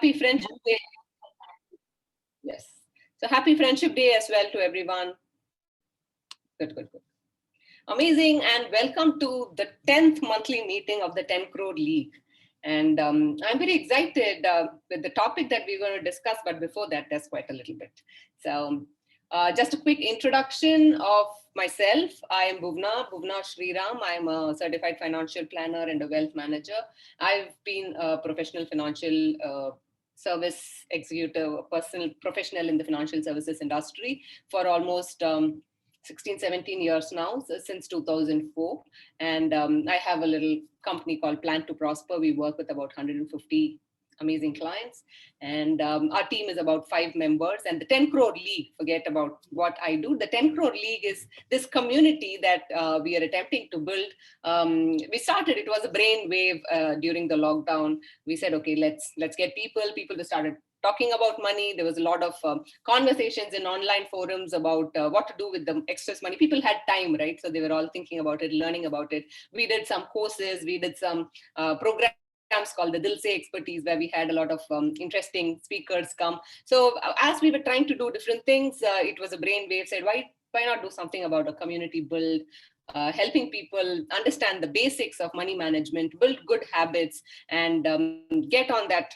happy Friendship Day. Yes. So happy Friendship Day as well to everyone. Good, good, good. Amazing, and welcome to the 10th monthly meeting of the 10 Crore League. And I'm very excited with the topic that we're going to discuss, but before that, there's quite a little bit. So just a quick introduction of myself. I am Bhuvna Sriram. I'm a certified financial planner and a wealth manager. I've been a professional financial service executive, a personal professional in the financial services industry for almost 16, 17 years now, so since 2004. And I have a little company called Plan to Prosper. We work with about 150 amazing clients. And our team is about 5 members. And the 10 Crore League, forget about what I do. The 10 Crore League is this community that we are attempting to build. We started, it was a brainwave during the lockdown. We said, okay, let's get people to started talking about money. There was a lot of conversations in online forums about what to do with the excess money. People had time, right? So they were all thinking about it, learning about it. We did some courses, we did some programs called the Dil Se Expertise, where we had a lot of interesting speakers come. So as we were trying to do different things, it was a brainwave, said, why not do something about a community build, helping people understand the basics of money management, build good habits, and get on that,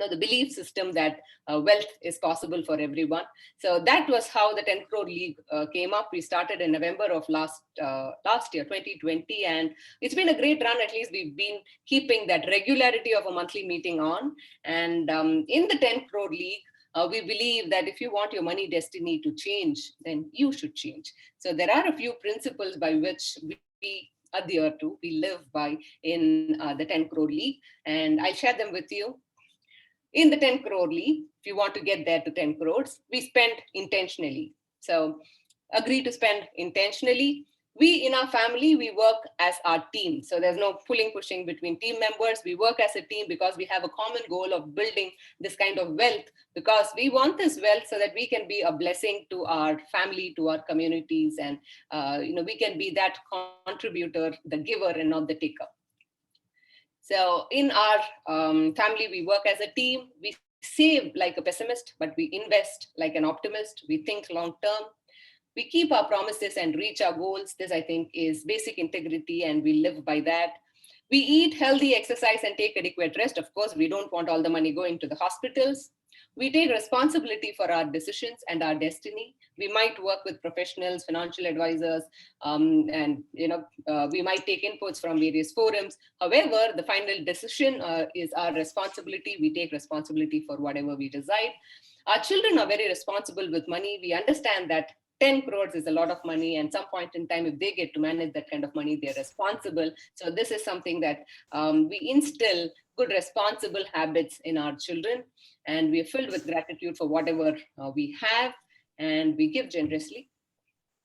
the belief system that wealth is possible for everyone. So that was how the 10 Crore League came up. We started in November of last year, 2020, and it's been a great run. At least we've been keeping that regularity of a monthly meeting on. And in the 10 Crore League, we believe that if you want your money destiny to change, then you should change. So there are a few principles by which we adhere to, we live by in the 10 Crore League, and I'll share them with you. In the 10 Crore League, if you want to get there to 10 crores, we spend intentionally. So agree to spend intentionally. We in our family, we work as our team. So there's no pushing between team members. We work as a team because we have a common goal of building this kind of wealth, because we want this wealth so that we can be a blessing to our family, to our communities, and we can be that contributor, the giver and not the taker. So in our family, we work as a team. We save like a pessimist, but we invest like an optimist. We think long term. We keep our promises and reach our goals. This, I think, is basic integrity, and we live by that. We eat healthy, exercise, and take adequate rest. Of course, we don't want all the money going to the hospitals. We take responsibility for our decisions and our destiny. We might work with professionals, financial advisors, and we might take inputs from various forums. However, the final decision is our responsibility. We take responsibility for whatever we decide. Our children are very responsible with money. We understand that 10 crores is a lot of money, and some point in time, if they get to manage that kind of money, they're responsible. So this is something that we instill good, responsible habits in our children, and we are filled with gratitude for whatever we have, and we give generously.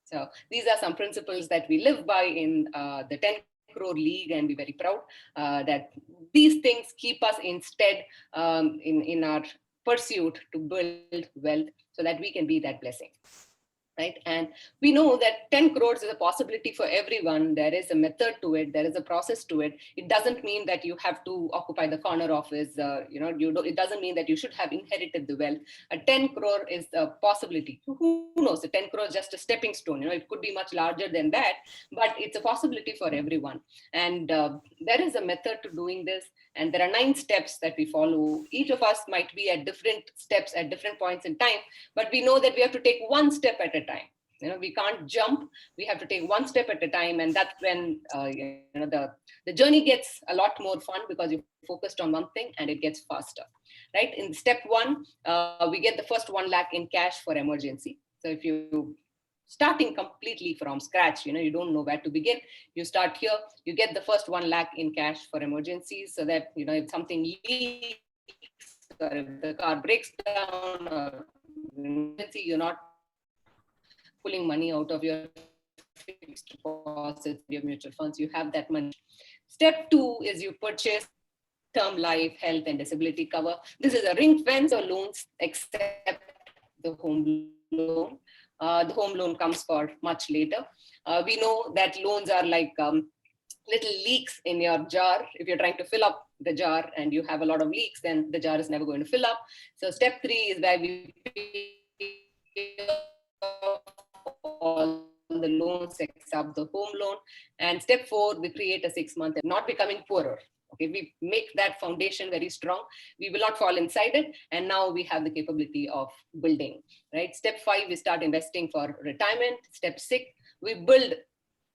So these are some principles that we live by in the 10 Crore League, and we're very proud that these things keep us instead in our pursuit to build wealth so that we can be that blessing. Right? And we know that 10 crores is a possibility for everyone. There is a method to it. There is a process to it. It doesn't mean that you have to occupy the corner office. It doesn't mean that you should have inherited the wealth. A 10 crore is a possibility. Who knows? A 10 crore is just a stepping stone. It could be much larger than that, but it's a possibility for everyone. And there is a method to doing this. And there are 9 steps that we follow. Each of us might be at different steps at different points in time, but we know that we have to take one step at a time. We can't jump. We have to take one step at a time, and that's when the journey gets a lot more fun, because you're focused on one thing and it gets faster. Right? In step 1, we get the first 1 lakh in cash for emergency. So if you starting completely from scratch, you don't know where to begin, you start here, you get the first 1 lakh in cash for emergencies, so that if something leaks or if the car breaks down or emergency, you're not pulling money out of your fixed deposits, your mutual funds, you have that money. Step 2 is you purchase term life, health, and disability cover. This is a ring fence or loans except the home loan. The home loan comes for much later. We know that loans are like little leaks in your jar. If you're trying to fill up the jar and you have a lot of leaks, then the jar is never going to fill up. So step 3 is where we pay off all the loans except the home loan. And step 4, we create a 6-month, not becoming poorer. Okay, we make that foundation very strong. We will not fall inside it. And now we have the capability of building, right? Step 5, we start investing for retirement. Step 6, we build,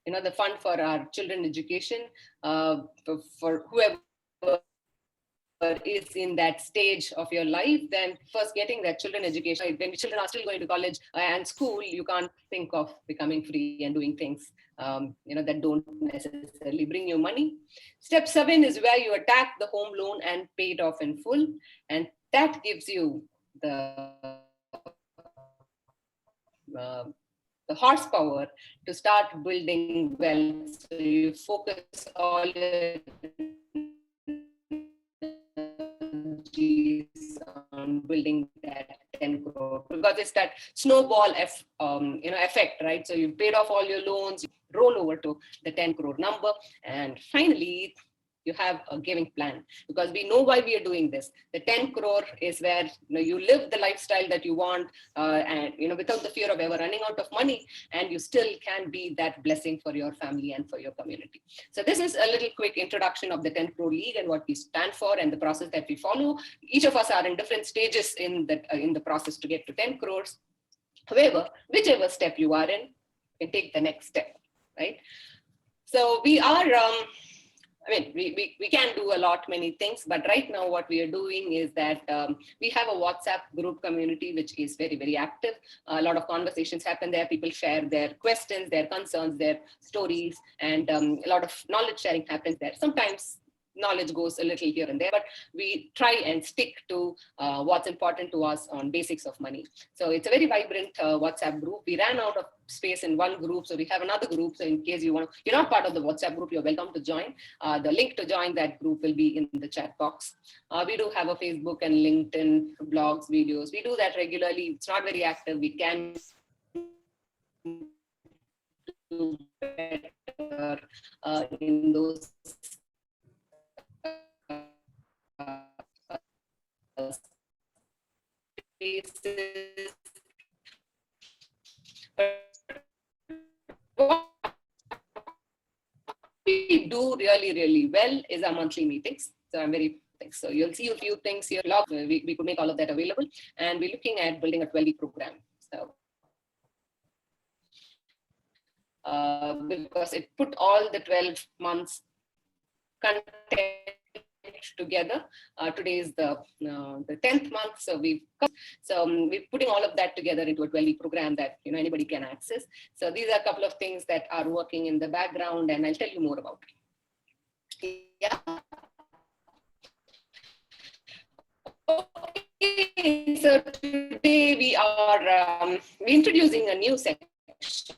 the fund for our children education, for whoever is in that stage of your life. Then first getting that children education. When children are still going to college and school, you can't think of becoming free and doing things that don't necessarily bring you money. Step 7 is where you attack the home loan and pay it off in full, and that gives you the horsepower to start building wealth. So you focus all your on building that 10 crore, because it's that snowball effect, right? So you've paid off all your loans, you roll over to the 10 crore number, and finally you have a giving plan, because we know why we are doing this. The 10 crore is where you live the lifestyle that you want, and without the fear of ever running out of money, and you still can be that blessing for your family and for your community. So this is a little quick introduction of the 10 crore league and what we stand for and the process that we follow. Each of us are in different stages in the process to get to 10 crores. However, whichever step you are in, you can take the next step, right? So we are we can do many things, but right now what we are doing is that we have a WhatsApp group community, which is very, very active. A lot of conversations happen there. People share their questions, their concerns, their stories, and a lot of knowledge sharing happens there. Sometimes knowledge goes a little here and there, but we try and stick to what's important to us on basics of money. So it's a very vibrant WhatsApp group. We ran out of space in one group, so we have another group. So in case you're not part of the WhatsApp group, you're welcome to join. The link to join that group will be in the chat box. We do have a Facebook and LinkedIn, blogs, videos. We do that regularly. It's not very active. We can do better in those spaces. What we do really, really well is our monthly meetings. So I'm very thankful. So you'll see a few things here. We could make all of that available, and we're looking at building a 12-week program. So because it put all the 12 months content together. Today is the 10th month, so we're putting all of that together into a 12-week program that anybody can access. So these are a couple of things that are working in the background, and I'll tell you more about it. Yeah. Okay, so today we are introducing a new section.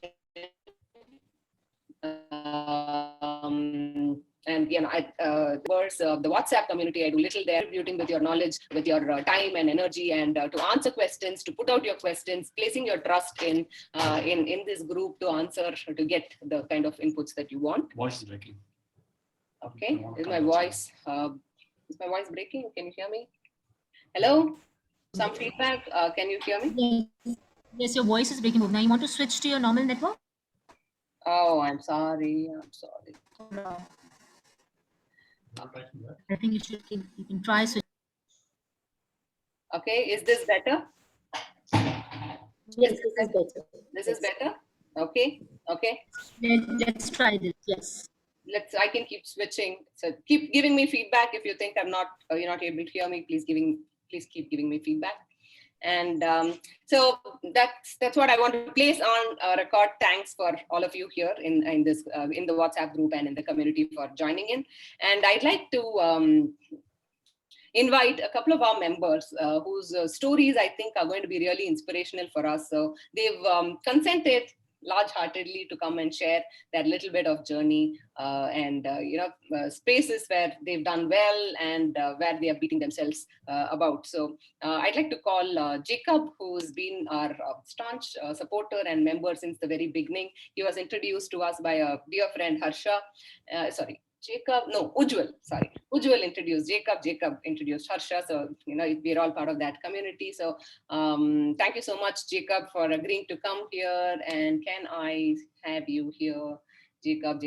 And the WhatsApp community, I do little there, contributing with your knowledge, with your time and energy, and to answer questions, to put out your questions, placing your trust in this group to answer, to get the kind of inputs that you want. Voice is breaking. Okay, is my voice breaking? Can you hear me? Hello? Some feedback? Can you hear me? Yes, your voice is breaking. Now you want to switch to your normal network? Oh, I'm sorry. I think you can try switch. Okay, is this better? Yes, this is better. This is better? Okay. Let's try this. Yes. I can keep switching. So keep giving me feedback if you think you're not able to hear me. Please keep giving me feedback. And so that's what I want to place on record. Thanks for all of you here in the WhatsApp group and in the community for joining in. And I'd like to invite a couple of our members whose stories I think are going to be really inspirational for us. So they've consented large-heartedly to come and share that little bit of journey and spaces where they've done well and where they are beating themselves about. So I'd like to call Jacob, who's been our staunch supporter and member since the very beginning. He was introduced to us by a dear friend, Harsha. Jacob, no, Ujjwal, sorry. Ujjwal introduced, Jacob introduced Harsha. So, we're all part of that community. So thank you so much, Jacob, for agreeing to come here. And can I have you here? Jacob.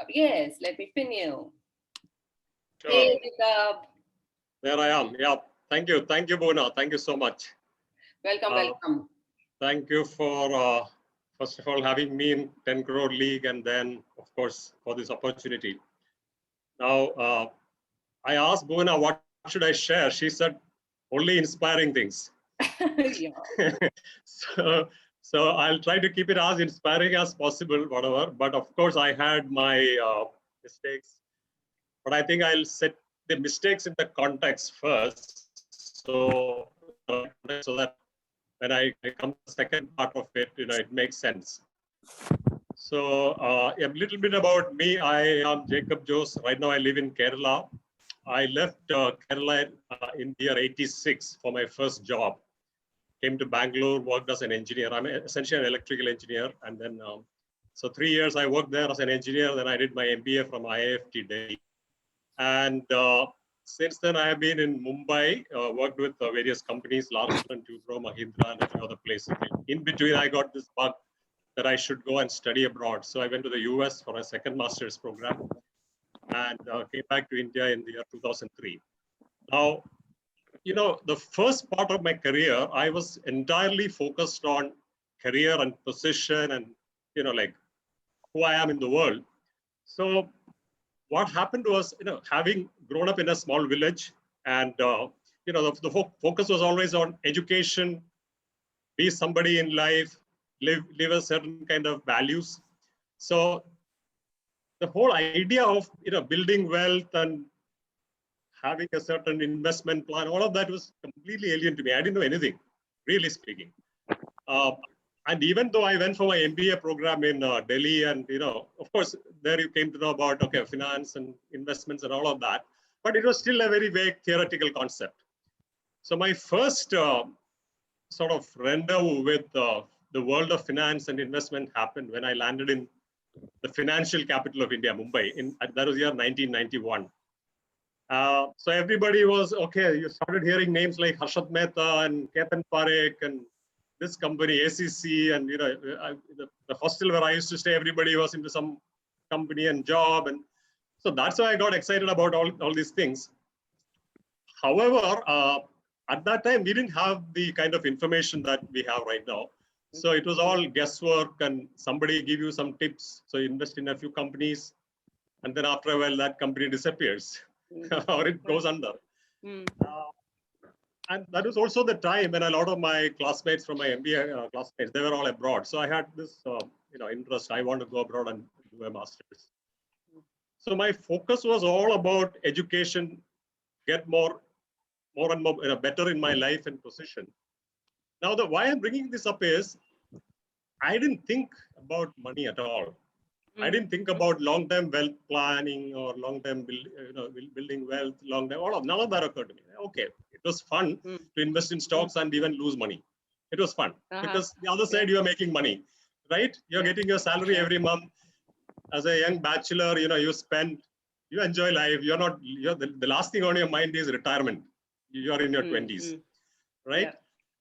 Yes, let me pin you. Sure. Hey, Jacob. There I am. Yeah. Thank you, Bhuvana. Thank you so much. Welcome. Thank you for, first of all, having me in 10 Crore League, and then, of course, for this opportunity. Now, I asked Bhuvana, what should I share? She said, only inspiring things. Yeah. So I'll try to keep it as inspiring as possible, whatever. But of course, I had my mistakes. But I think I'll set the mistakes in the context first. So that when I come to the second part of it, it makes sense. So a little bit about me. I am Jacob Jose. Right now I live in Kerala. I left Kerala in the year 86 for my first job. Came to Bangalore, worked as an engineer. I'm essentially an electrical engineer. And then, so 3 years I worked there as an engineer. Then I did my MBA from IIFT Delhi. And since then, I have been in Mumbai, worked with various companies, Larsen & Toubro, Mahindra, and a few other places. In between, I got this bug that I should go and study abroad. So I went to the US for a second master's program and came back to India in the year 2003. Now, the first part of my career, I was entirely focused on career and position and, like who I am in the world. So what happened was, having grown up in a small village and, the focus was always on education, be somebody in life, live a certain kind of values. So the whole idea of, building wealth and having a certain investment plan, all of that was completely alien to me. I didn't know anything, really speaking. And even though I went for my MBA program in Delhi and, of course, there you came to know about, okay, finance and investments and all of that, but it was still a very vague theoretical concept. So my first sort of rendezvous with the world of finance and investment happened when I landed in the financial capital of India, Mumbai. That was year 1991. So everybody was, okay, you started hearing names like Harshad Mehta and Ketan Parekh and this company, ACC, and the hostel where I used to stay, everybody was into some company and job. And so that's why I got excited about all these things. However, at that time, we didn't have the kind of information that we have right now. So it was all guesswork and somebody give you some tips. So you invest in a few companies and then after a while that company disappears or it goes under. And that was also the time when a lot of my classmates from my MBA classmates, they were all abroad. So I had this interest. I want to go abroad and do a master's. So my focus was all about education, get more and more better in my life and position. Now, why I'm bringing this up is I didn't think about money at all. I didn't think about long-term wealth planning or long-term building wealth, long-term, none of that occurred to me. Okay, it was fun to invest in stocks and even lose money. It was fun because the other side, you are making money, right? You're getting your salary every month. As a young bachelor, you spend, you enjoy life. The last thing on your mind is retirement. You are in your 20s, right? Yeah.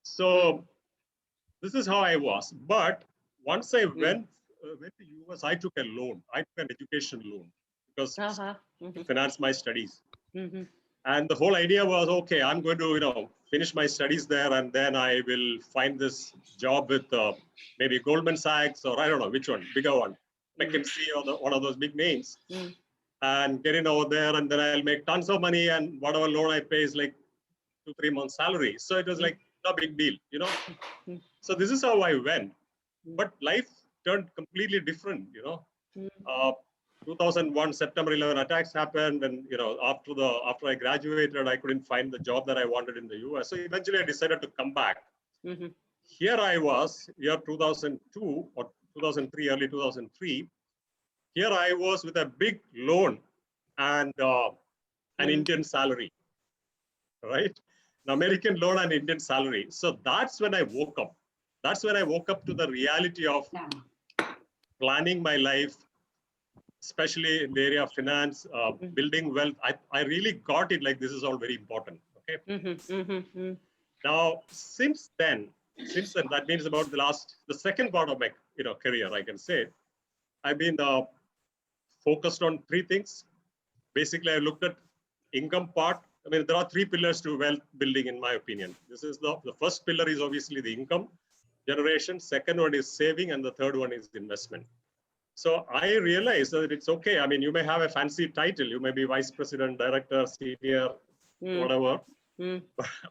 So this is how I was. But once I went to US, I took a loan. I took an education loan because to finance my studies. And the whole idea was, okay, I'm going to, finish my studies there, and then I will find this job with maybe Goldman Sachs or I don't know which one, bigger one, McKinsey or one of those big names, and get in over there, and then I'll make tons of money, and whatever loan I pay is like 2-3 months salary. So it was like no big deal, So this is how I went. But life turned completely different, 2001 September 11 attacks happened, and after I graduated, I couldn't find the job that I wanted in the US. So eventually I decided to come back. Here I was, year 2002 or 2003, early 2003. Here I was with a big loan and an Indian salary, right? An American loan and Indian salary. So that's when I woke up. That's when I woke up to the reality of planning my life, especially in the area of finance, building wealth. I really got it like this is all very important. Okay. Now, since then, that means about the second part of my career, I can say, I've been focused on three things. Basically, I looked at income part. I mean, there are three pillars to wealth building, in my opinion. This is the first pillar is obviously the income generation. Second one is saving, and the third one is investment. So I realized that it's okay. I mean, you may have a fancy title. You may be vice president, director, senior, whatever.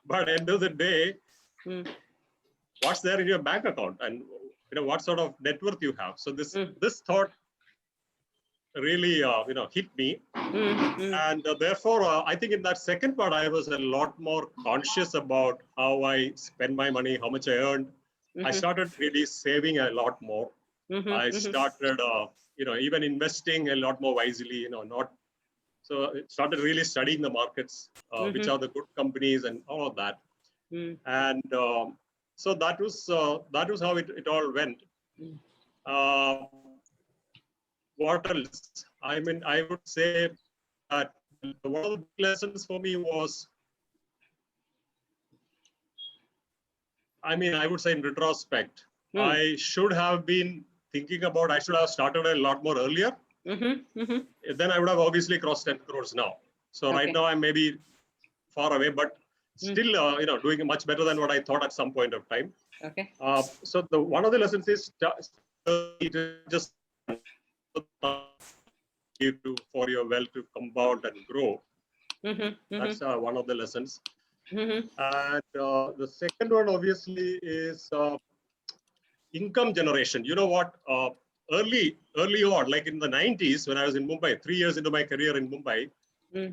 But end of the day, what's there in your bank account, and what sort of net worth you have. So this thought really hit me, and therefore I think in that second part I was a lot more conscious about how I spend my money, how much I earned. I started really saving a lot more. I started even investing a lot more wisely. So I started really studying the markets, which are the good companies and all of that. And so that was how it all went. What else? I mean, I would say that one of the lessons for me was, I mean, I would say in retrospect, I should have been thinking about, I should have started a lot more earlier. Then I would have obviously crossed 10 crores now. So right now I'm maybe far away, but still, doing much better than what I thought at some point of time. Okay. So one of the lessons is just for your wealth to compound and grow. That's one of the lessons. And the second one obviously is income generation. You know what? Early on, like in the 90s, when I was in Mumbai, 3 years into my career in Mumbai,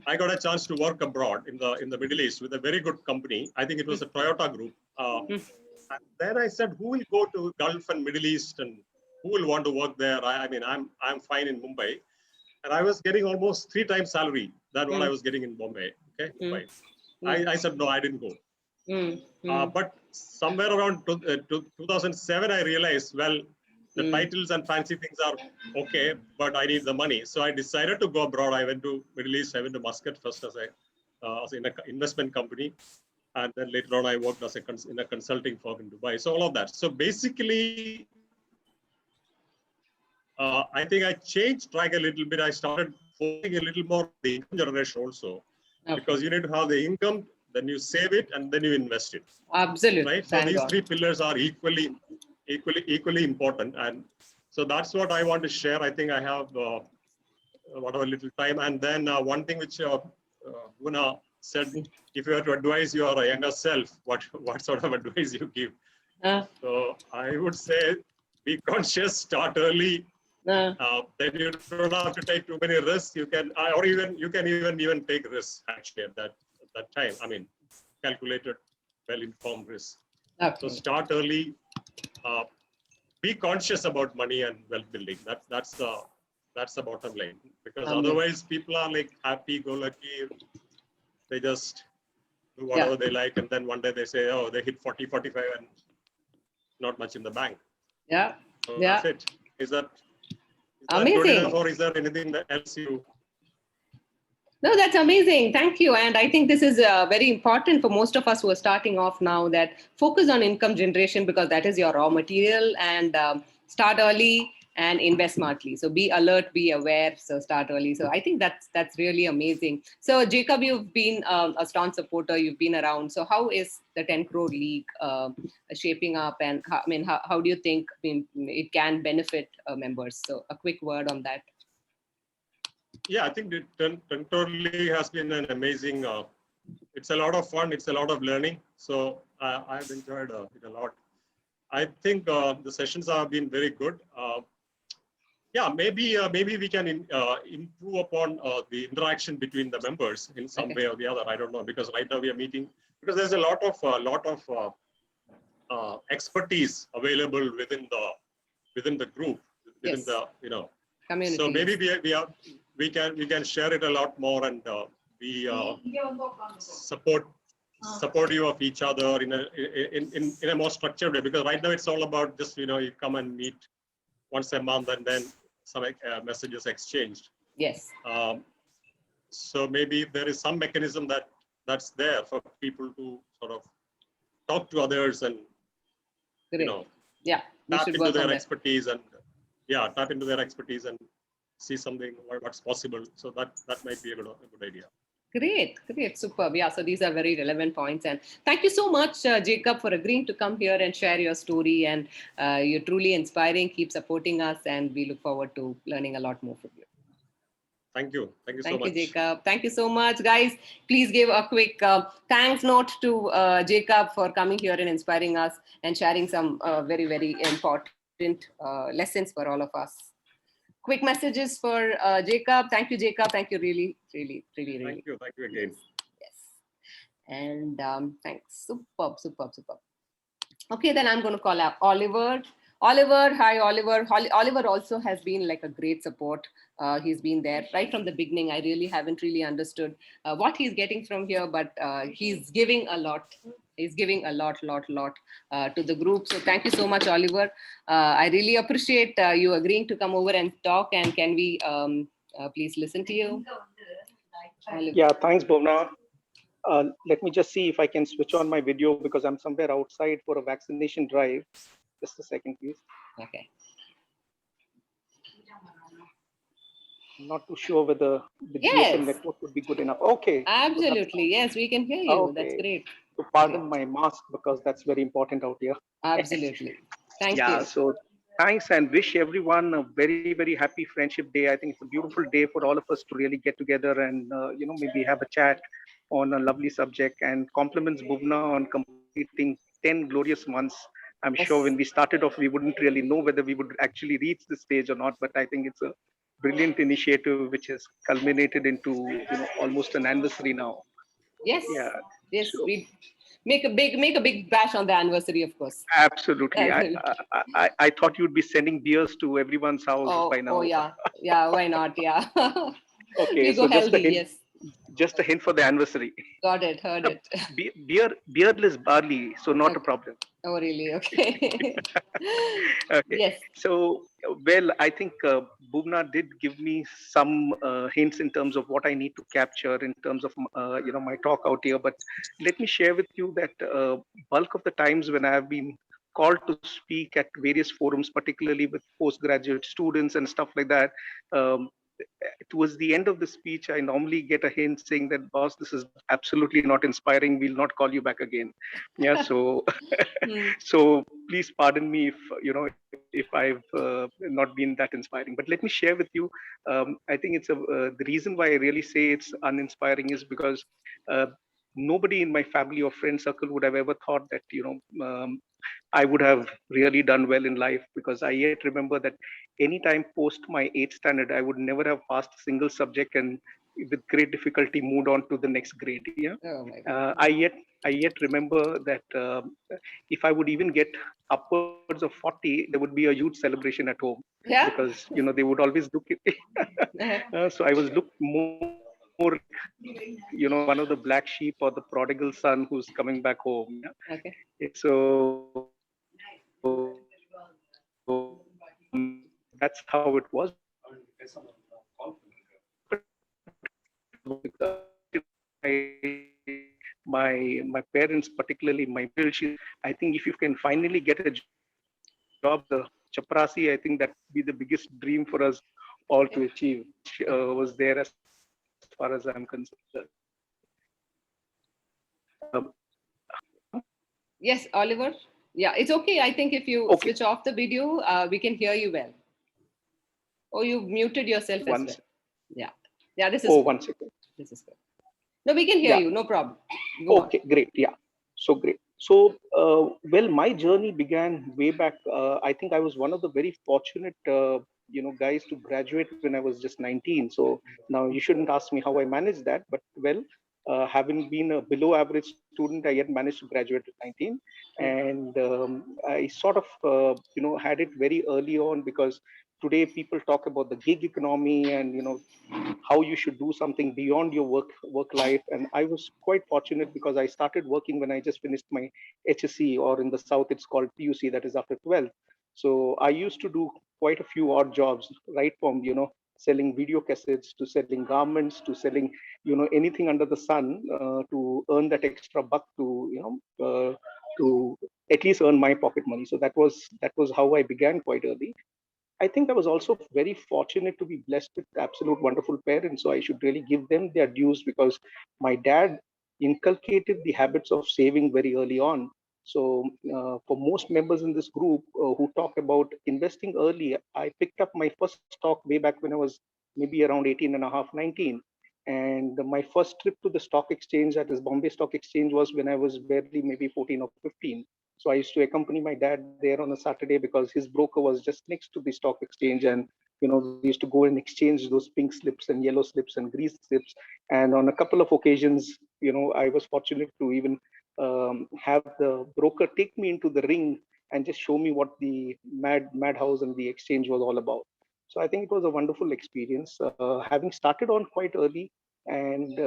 I got a chance to work abroad in the Middle East with a very good company. I think it was a Toyota group. And then I said, who will go to Gulf and Middle East, and who will want to work there? I mean, I'm fine in Mumbai, and I was getting almost 3 times salary than what I was getting in Bombay. Okay, Mumbai. I said no, I didn't go. But somewhere around 2007, I realized, well, the titles and fancy things are okay, but I need the money. So I decided to go abroad. I went to Middle East. I went to Muscat first as in an investment company. And then later on, I worked in a consulting firm in Dubai. So all of that. So basically, I think I changed track a little bit. I started focusing a little more on the income generation also. Because you need to have the income, then you save it, and then you invest it. Absolutely. Right? So these three pillars are equally important, and so that's what I want to share. I think I have whatever little time, and then one thing which Guna said, if you were to advise your younger self, what sort of advice you give? So I would say, be conscious, start early. Then you don't have to take too many risks. You can, or you can even take risks actually at that time. I mean, calculated, well-informed risks. So start early. Be conscious about money and wealth building. That's the bottom line. Because otherwise, people are like happy-go-lucky. They just do whatever they like, and then one day they say, "Oh, they hit 40, 45, and not much in the bank." Yeah. So that's it. Is that amazing? Good enough, or is there anything else you? No, that's amazing. Thank you. And I think this is very important for most of us who are starting off now, that focus on income generation, because that is your raw material, and start early and invest smartly. So be alert, be aware. So start early. So I think that's really amazing. So Jacob, you've been a staunch supporter. You've been around. So how is the 10 crore league shaping up? And how do you think it can benefit members? So a quick word on that. Yeah, I think the 10 crore league has been an amazing, it's a lot of fun. It's a lot of learning. So I've enjoyed it a lot. I think the sessions have been very good. Yeah, maybe we can improve upon the interaction between the members in some way or the other. I don't know, because right now we are meeting, because there's a lot of expertise available within the group, within the community. So maybe we can share it a lot more, and we support you of each other in a more structured way. Because right now it's all about just you come and meet once a month, and then some messages exchanged. Yes. So maybe there is some mechanism that's there for people to sort of talk to others and Great. Yeah, we tap should into work their on that. expertise and see something what's possible. So that might be a good idea. Great, superb. Yeah, so these are very relevant points. And thank you so much, Jacob, for agreeing to come here and share your story. And you're truly inspiring. Keep supporting us, and we look forward to learning a lot more from you. Thank you. Thank you so much. Thank you, much. Jacob. Thank you so much, guys. Please give a quick thanks note to Jacob for coming here and inspiring us and sharing some very, very important lessons for all of us. Quick messages for Jacob. Thank you, Jacob. Thank you, really. Thank you again. Yes. And thanks. Superb. Okay, then I'm going to call out Oliver. Oliver, hi, Oliver. Oliver also has been like a great support. He's been there right from the beginning. I really haven't really understood what he's getting from here, but he's giving a lot. He's giving a lot to the group. So thank you so much, Oliver. I really appreciate you agreeing to come over and talk. And can we please listen to you? Yeah, thanks, Bhuvna. Let me just see if I can switch on my video because I'm somewhere outside for a vaccination drive. Just a second, please. Okay. I'm not too sure whether the GSM network would be good enough. Okay. Absolutely. Yes, we can hear you. Okay. That's great. So pardon my mask because that's very important out here. Absolutely. Thank you. Yeah, so thanks and wish everyone a very, very happy Friendship Day. I think it's a beautiful day for all of us to really get together and, maybe have a chat on a lovely subject, and compliments Bhuvna on completing 10 glorious months. I'm sure when we started off, we wouldn't really know whether we would actually reach this stage or not, but I think it's a brilliant initiative which has culminated into almost an anniversary now. Yes. Yeah. Yes. So, we make a big bash on the anniversary, of course. Absolutely. I thought you'd be sending beers to everyone's house by now. Oh yeah. Yeah. Why not? Yeah. Okay. We go so healthy. Yes. Just a hint for the anniversary. Got it. Heard it. Beerless barley, so not a problem. Oh, really? Okay. Okay. Yes. So, well, I think Bhuvna did give me some hints in terms of what I need to capture in terms of, my talk out here. But let me share with you that bulk of the times when I have been called to speak at various forums, particularly with postgraduate students and stuff like that, towards the end of the speech, I normally get a hint saying that, boss, this is absolutely not inspiring. We'll not call you back again. Yeah. So, so please pardon me if I've not been that inspiring. But let me share with you. I think it's the reason why I really say it's uninspiring is because nobody in my family or friend circle would have ever thought that I would have really done well in life, because I yet remember that anytime post my 8th standard, I would never have passed a single subject and with great difficulty moved on to the next grade. Yeah. Oh my God. I yet remember that if I would even get upwards of 40, there would be a huge celebration at home. Yeah. Because they would always look at so I was looked more one of the black sheep or the prodigal son who's coming back home. Yeah? Okay. So that's how it was. My parents, particularly my parents, I think if you can finally get a job, the chaprasi, I think that would be the biggest dream for us all to achieve. Was there as far as I'm concerned. Yes, Oliver. Yeah, it's okay. I think if you switch off the video, we can hear you well. Oh, you muted yourself as well. Yeah. Yeah, this is good. 1 second. This is good. No, we can hear you. No problem. Go on. Great. Yeah. So great. So, well, my journey began way back. I think I was one of the very fortunate, guys to graduate when I was just 19. So now you shouldn't ask me how I managed that, but well, having been a below average student, I yet managed to graduate at 19. And I sort of, had it very early on, because today people talk about the gig economy and, how you should do something beyond your work life. And I was quite fortunate because I started working when I just finished my HSC, or in the South, it's called PUC, that is after 12th. So I used to do quite a few odd jobs, right from, selling video cassettes to selling garments to selling, anything under the sun to earn that extra buck to, to at least earn my pocket money. So that was how I began quite early. I think I was also very fortunate to be blessed with absolute wonderful parents. So I should really give them their dues because my dad inculcated the habits of saving very early on. So for most members in this group who talk about investing early, I picked up my first stock way back when I was maybe around 18 and a half, 19. And my first trip to the stock exchange, that is Bombay Stock Exchange, was when I was barely maybe 14 or 15. So I used to accompany my dad there on a Saturday because his broker was just next to the stock exchange. And, we used to go and exchange those pink slips and yellow slips and green slips. And on a couple of occasions, I was fortunate to even have the broker take me into the ring and just show me what the madhouse and the exchange was all about. So I think it was a wonderful experience. Having started on quite early and,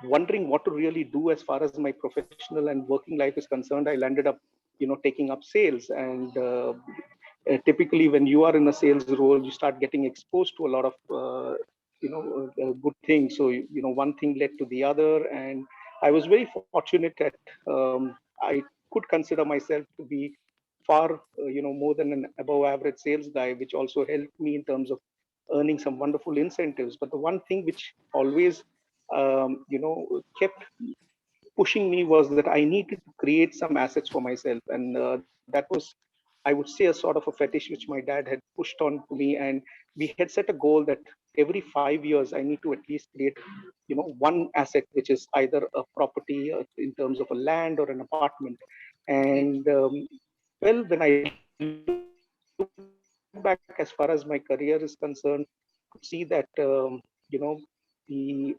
wondering what to really do as far as my professional and working life is concerned, I landed up, taking up sales. And typically, when you are in a sales role, you start getting exposed to a lot of, good things. So, one thing led to the other, and I was very fortunate that I could consider myself to be far, more than an above average sales guy, which also helped me in terms of earning some wonderful incentives. But the one thing which always kept pushing me was that I needed to create some assets for myself. And that was, I would say, a sort of a fetish which my dad had pushed on to me. And we had set a goal that every 5 years, I need to at least create, one asset, which is either a property in terms of a land or an apartment. And well, when I look back as far as my career is concerned, could see that, the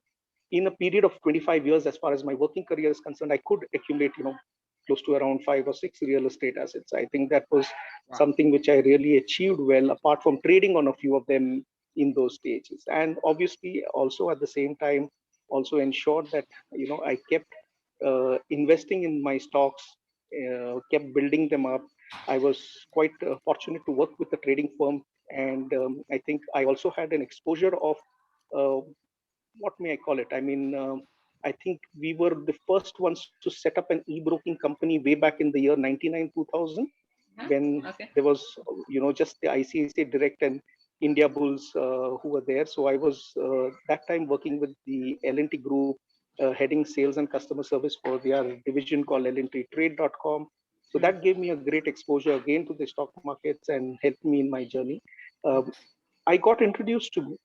in a period of 25 years, as far as my working career is concerned, I could accumulate, close to around 5 or 6 real estate assets. I think that was something which I really achieved well, apart from trading on a few of them in those stages. And obviously, also at the same time, also ensured that, I kept investing in my stocks, kept building them up. I was quite fortunate to work with a trading firm. And I think I also had an exposure of uh, what may I call it? I mean, I think we were the first ones to set up an e-broking company way back in the year 99, 2000, when Okay. there was, just the ICICI Direct and India Bulls who were there. So I was that time working with the L&T Group, heading sales and customer service for their division called L&T Trade.com. So that gave me a great exposure again to the stock markets and helped me in my journey. I got introduced to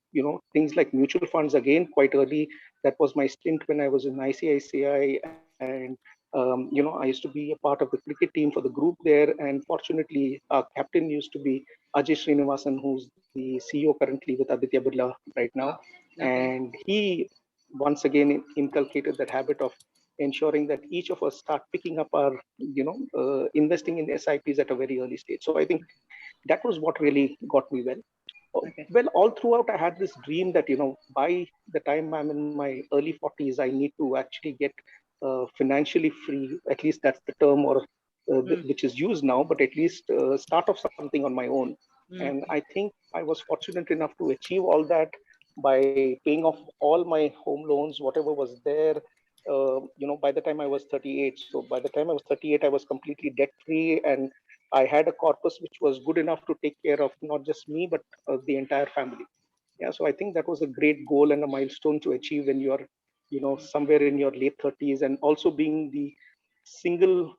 things like mutual funds again quite early. That was my stint when I was in ICICI, and I used to be a part of the cricket team for the group there. And fortunately, our captain used to be Ajay Srinivasan, who's the CEO currently with Aditya Birla right now. Okay. And he once again inculcated that habit of ensuring that each of us start picking up our investing in SIPs at a very early stage. So I think that was what really got me well. Okay. Well, all throughout, I had this dream that, by the time I'm in my early 40s, I need to actually get financially free. At least that's the term, or which is used now, but at least start off something on my own. And I think I was fortunate enough to achieve all that by paying off all my home loans, whatever was there. By the time I was 38. So by the time I was 38, I was completely debt free, and I had a corpus which was good enough to take care of not just me, but the entire family. Yeah, so I think that was a great goal and a milestone to achieve when you're, somewhere in your late 30s, and also being the single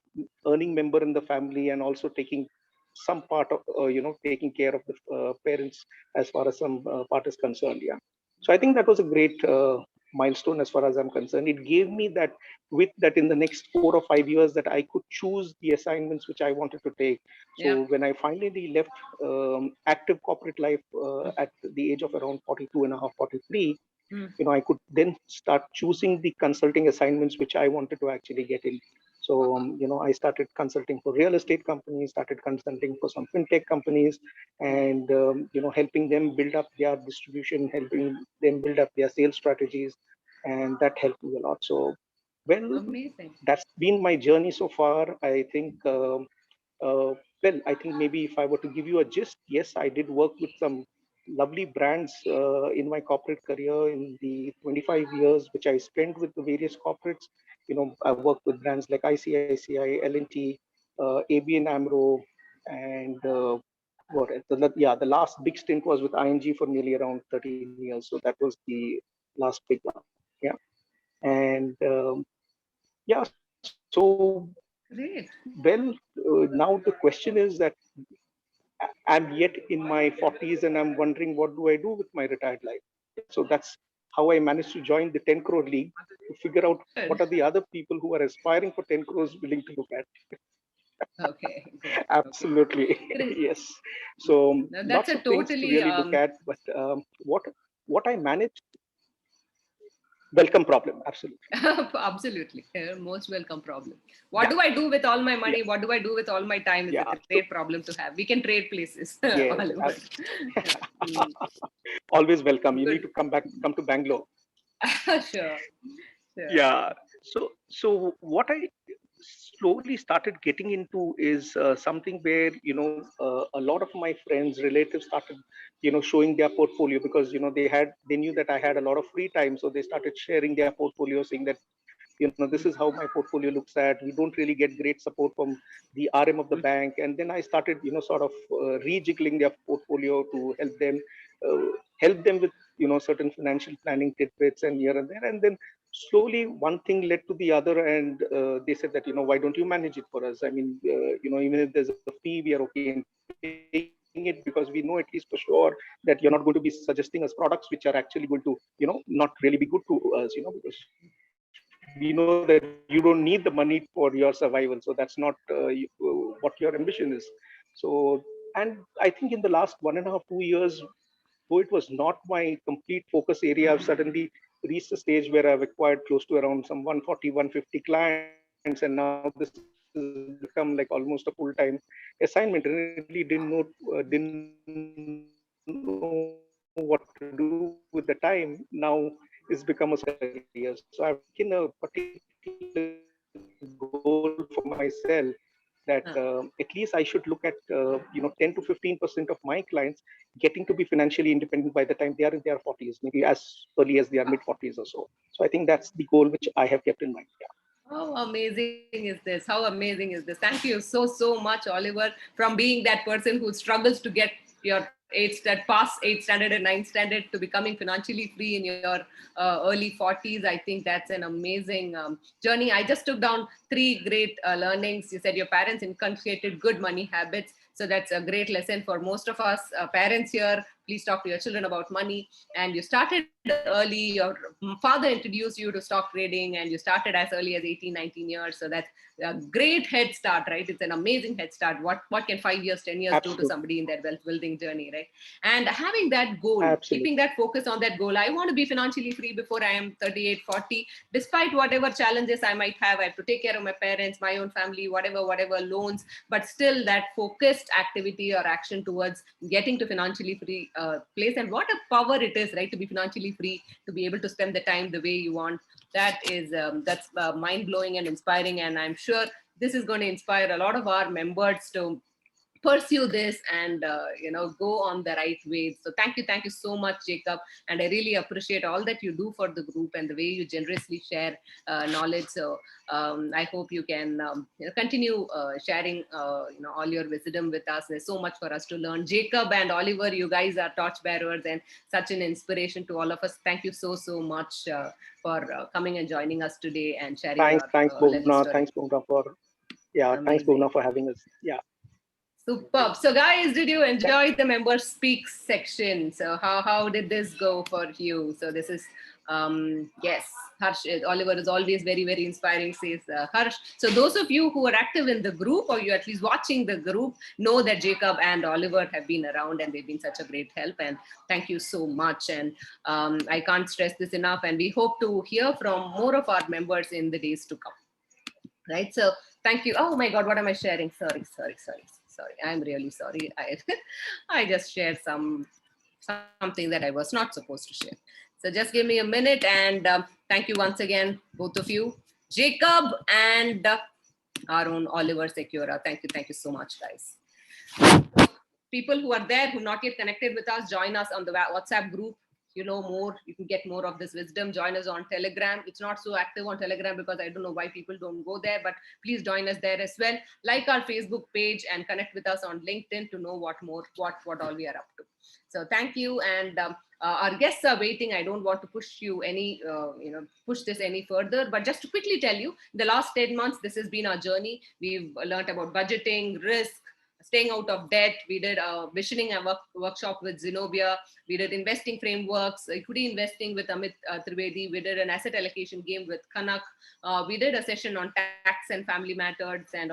earning member in the family, and also taking some part of, taking care of the parents as far as some part is concerned. Yeah. So I think that was a great milestone as far as I'm concerned. It gave me that with that in the next 4 or 5 years that I could choose the assignments which I wanted to take. So when I finally left active corporate life at the age of around 42 and a half, 43, I could then start choosing the consulting assignments which I wanted to actually get in. So, I started consulting for real estate companies, started consulting for some fintech companies, and, helping them build up their distribution, helping them build up their sales strategies. And that helped me a lot. So, well, Amazing. that's been my journey so far. I think well, I think maybe if I were to give you a gist, yes, I did work with some lovely brands in my corporate career in the 25 years which I spent with the various corporates. I worked with brands like ICICI, L&T, ABN AMRO, and the last big stint was with ING for nearly around 13 years. So that was the last big one. Yeah. And yeah, so Great. well, now the question is that I'm yet in my 40s and I'm wondering what do I do with my retired life. So that's how I managed to join the 10 crore league to figure out Good. what are the other people who are aspiring for 10 crores willing to look at. Okay. Good. Absolutely. Great. Yes. So Now, that's lots a of things to totally really look at, but what I managed, welcome problem. Absolutely. absolutely most welcome problem. What do I do with all my money? Yeah. What do I do with all my time is Yeah. a great problem to have. We can trade places. Yes. Oliver. Yeah. Always welcome. You need Good. to come to Bangalore. Sure. Sure. Yeah. So what I slowly started getting into is something where a lot of my friends, relatives started showing their portfolio because they knew that I had a lot of free time, so they started sharing their portfolio, saying that this is how my portfolio looks at. We don't really get great support from the RM of the bank, and then I started sort of rejiggling their portfolio to help them with certain financial planning tidbits and here and there, and then slowly one thing led to the other, and they said that why don't you manage it for us? I mean, even if there's a fee, we are okay in paying it, because we know at least for sure that you're not going to be suggesting us products which are actually going to not really be good to us, because we know that you don't need the money for your survival, so that's not what your ambition is. So, and I think in the last 1.5 2 years, though it was not my complete focus area, I've suddenly reached a stage where I've acquired close to around some 140, 150 clients, and now this has become like almost a full-time assignment. And I really didn't know what to do with the time. Now it's become a career. So I've taken a particular goal for myself that at least I should look at 10 to 15% of my clients getting to be financially independent by the time they are in their 40s, maybe as early as their mid 40s or so. So I think that's the goal which I have kept in mind. Yeah. How amazing is this? How amazing is this? Thank you so much, Oliver, from being that person who struggles to get your pass 8th standard and 9th standard to becoming financially free in your early 40s. I think that's an amazing journey. I just took down 3 great learnings. You said your parents inculcated good money habits. So that's a great lesson for most of us parents here. Please talk to your children about money. And you started early. Your father introduced you to stock trading, and you started as early as 18, 19 years. So that's a great head start, right? It's an amazing head start. What can 5 years, 10 years Absolutely. do to somebody in their wealth building journey, right? And having that goal, Absolutely. keeping that focus on that goal. I want to be financially free before I am 38, 40. Despite whatever challenges I might have, I have to take care of my parents, my own family, whatever loans, but still that focused activity or action towards getting to financially free place. And what a power it is, right, to be financially free, to be able to spend the time the way you want. That is that's mind-blowing and inspiring, and I'm sure this is going to inspire a lot of our members to pursue this and go on the right way. So thank you so much, Jacob, and I really appreciate all that you do for the group and the way you generously share knowledge. So I hope you can continue sharing all your wisdom with us. There's so much for us to learn. Jacob and Oliver, you guys are torchbearers and such an inspiration to all of us. Thank you so much for coming and joining us today and sharing Thanks your learning Bhuvna. story. Thanks Bhuvna Amazing. Thanks Bhuvna for having us. Yeah. Superb. So guys, did you enjoy the member speaks section? So how did this go for you? So this is, yes, Harsh, Oliver is always very inspiring, says Harsh. So those of you who are active in the group, or you at least watching the group, know that Jacob and Oliver have been around and they've been such a great help. And thank you so much. And I can't stress this enough. And we hope to hear from more of our members in the days to come. Right. So thank you. Oh my God, what am I sharing? Sorry. I'm really sorry. I just shared something that I was not supposed to share. So just give me a minute, and thank you once again, both of you, Jacob and our own Oliver Secura. Thank you so much, guys. People who are there who not yet connected with us, join us on the WhatsApp group. You know more, you can get more of this wisdom. Join us on Telegram. It's not so active on Telegram because I don't know why people don't go there, but please join us there as well. Like our Facebook page and connect with us on LinkedIn to know what all we are up to. So thank you. And our guests are waiting. I don't want to push you push this any further, but just to quickly tell you, the last 10 months, this has been our journey. We've learned about budgeting, risk, staying out of debt. We did a visioning and workshop with Zenobia. We did investing frameworks, equity investing with Amit Trivedi. We did an asset allocation game with Kanak. We did a session on tax and family matters, and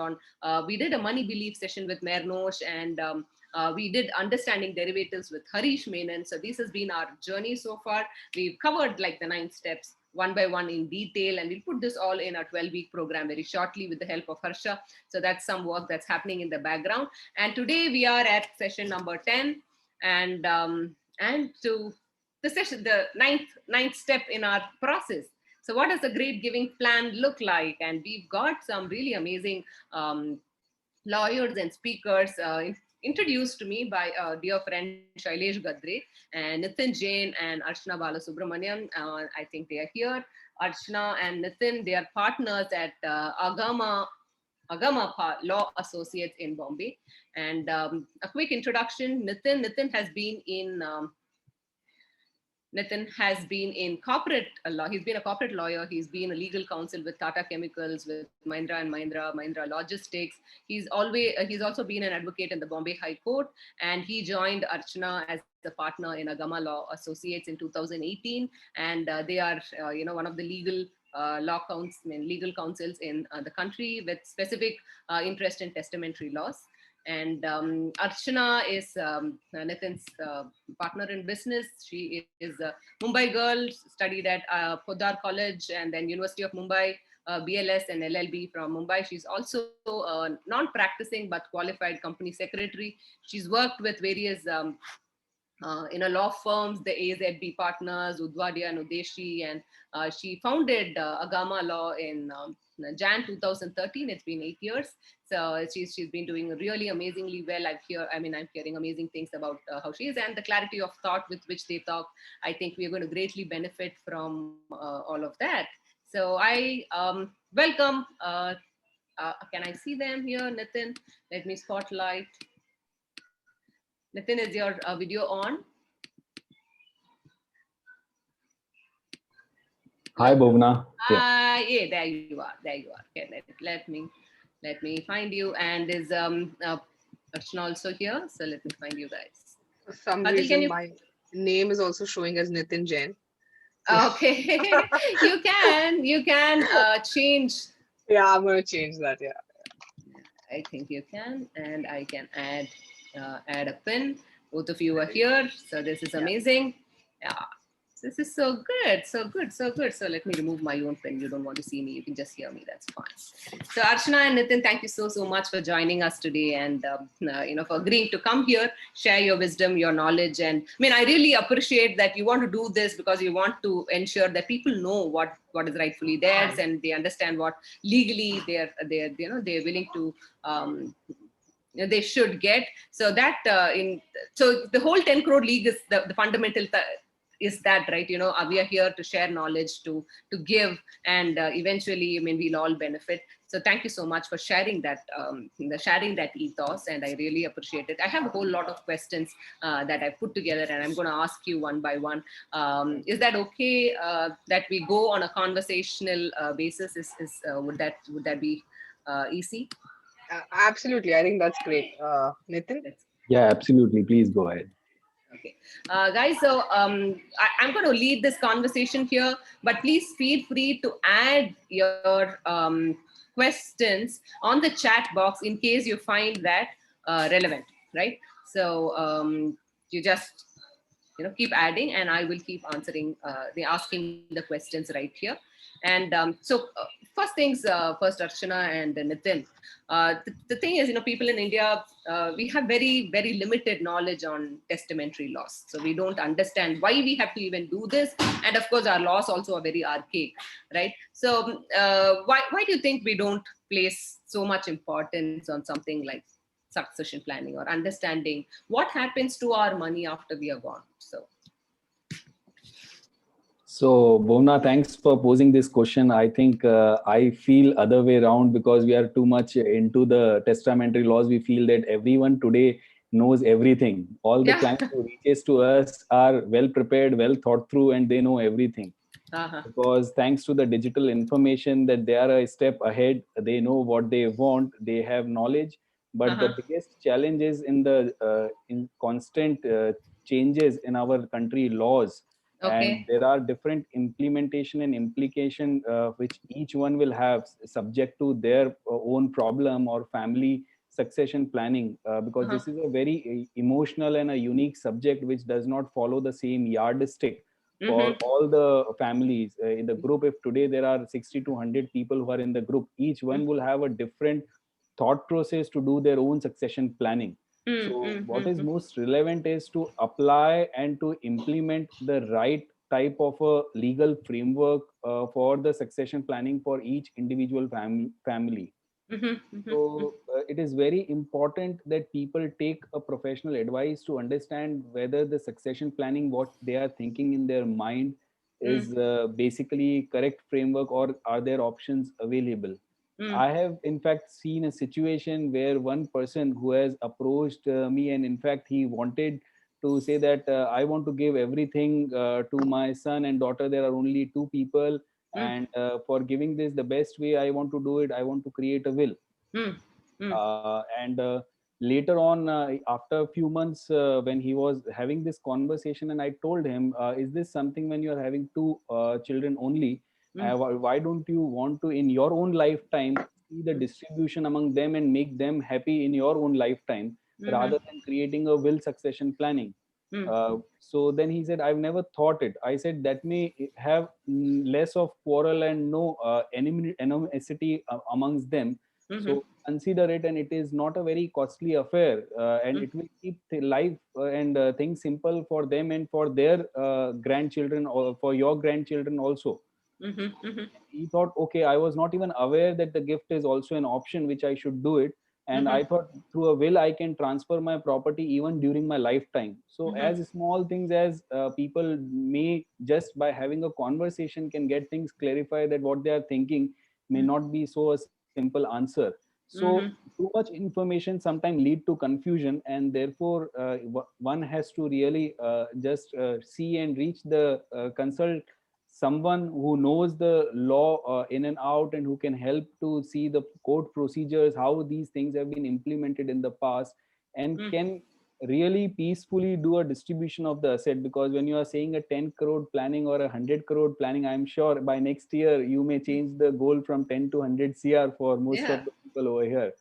we did a money belief session with Mernosh, and we did understanding derivatives with Harish Menon. So this has been our journey so far. We've covered like the 9 steps one by one in detail, and we'll put this all in our 12-week program very shortly with the help of Harsha. So that's some work that's happening in the background. And today we are at session number 10, and to the session, the ninth step in our process. So what does a great giving plan look like? And we've got some really amazing lawyers and speakers introduced to me by a dear friend Shailesh Gadre and Nitin Jain and Archana Balasubramanian. I think they are here. Archana and Nitin, they are partners at Agama Law Associates in Bombay. And a quick introduction: Nitin has been in corporate law. He's been a corporate lawyer. He's been a legal counsel with Tata Chemicals, with Mahindra and Mahindra Logistics. He's also been an advocate in the Bombay High Court, and he joined Archana as a partner in Agama Law Associates in 2018. And they are, one of the legal legal counsels in the country with specific interest in testamentary laws. And Archana is Nitin's partner in business. She is a Mumbai girl, studied at Poddar College and then University of Mumbai, BLS and LLB from Mumbai. She's also non-practicing but qualified company secretary. She's worked with various law firms, the AZB Partners, Udvadia and Udeshi, and she founded Agama Law in Jan 2013. It's been 8 years. So she's been doing really amazingly well. I'm hearing amazing things about how she is, and the clarity of thought with which they talk. I think we're going to greatly benefit from all of that. So I welcome, can I see them here, Nitin? Let me spotlight. Nitin, is your video on? Hi, Bhuvna. Yeah, there you are. Okay, let me find you. And is Archana also here? So let me find you guys. For some Adil, reason, my name is also showing as Nitin Jain. Okay, you can change. Yeah, I'm going to change that. Yeah, I think you can, and I can add a pin. Both of you are here, so this is amazing. Yeah, this is so good. So let me remove my own pin. You don't want to see me, you can just hear me. That's fine. So Archana and Nitin, thank you so much for joining us today, and for agreeing to come here, share your wisdom, your knowledge. And I really appreciate that you want to do this because you want to ensure that people know what is rightfully theirs, and they understand what legally they're willing to they should get. So that so the whole 10 crore league is the fundamental is that, right? We are here to share knowledge, to give, and eventually, we'll all benefit. So thank you so much for sharing that ethos, and I really appreciate it. I have a whole lot of questions that I put together, and I'm going to ask you one by one. Is that okay that we go on a conversational basis? Would that be easy? absolutely. I think that's great. Nitin? Yeah, absolutely. Please go ahead. Okay, guys, so I'm going to lead this conversation here, but please feel free to add your questions on the chat box in case you find that relevant, right? So you just keep adding, and I will keep asking the questions right here. And first things first, Archana and Nitin. The thing is, people in India, we have very, very limited knowledge on testamentary laws. So we don't understand why we have to even do this. And of course, our laws also are very archaic, right? So why do you think we don't place so much importance on something like succession planning or understanding what happens to our money after we are gone? So, Bhuvna, thanks for posing this question. I think I feel other way around because we are too much into the testamentary laws. We feel that everyone today knows everything. All the Yeah. clients who reaches to us are well prepared, well thought through, and they know everything. Uh-huh. Because thanks to the digital information that they are a step ahead, they know what they want, they have knowledge. But the biggest challenge is in constant changes in our country laws. Okay. And there are different implementation and implication which each one will have subject to their own problem or family succession planning, because this is a very emotional and a unique subject which does not follow the same yardstick for all the families in the group. If today there are 60 to 100 people who are in the group, each one will have a different thought process to do their own succession planning. So what is most relevant is to apply and to implement the right type of a legal framework for the succession planning for each individual family. So it is very important that people take a professional advice to understand whether the succession planning, what they are thinking in their mind, is basically correct framework, or are there options available. I have in fact seen a situation where one person who has approached me, and in fact he wanted to say that I want to give everything to my son and daughter. There are only two people, and for giving this the best way I want to do it, I want to create a will. And later on, after a few months, when he was having this conversation, and I told him, is this something when you are having two children only, why don't you want to in your own lifetime see the distribution among them and make them happy in your own lifetime, rather than creating a will succession planning? So then he said, I've never thought it. I said, that may have less of quarrel and no animosity amongst them. So consider it, and it is not a very costly affair, and it will keep the life and things simple for them and for their grandchildren, or for your grandchildren also. He thought, okay, I was not even aware that the gift is also an option which I should do it. And I thought through a will I can transfer my property even during my lifetime. So as small things as people may, just by having a conversation, can get things clarified, that what they are thinking may not be so a simple answer. So too much information sometimes lead to confusion, and therefore one has to really just see and reach the consult someone who knows the law in and out, and who can help to see the court procedures, how these things have been implemented in the past, and can really peacefully do a distribution of the asset. Because when you are saying a 10 crore planning or a 100 crore planning, I'm sure by next year you may change the goal from 10 to 100 cr for most of the people over here.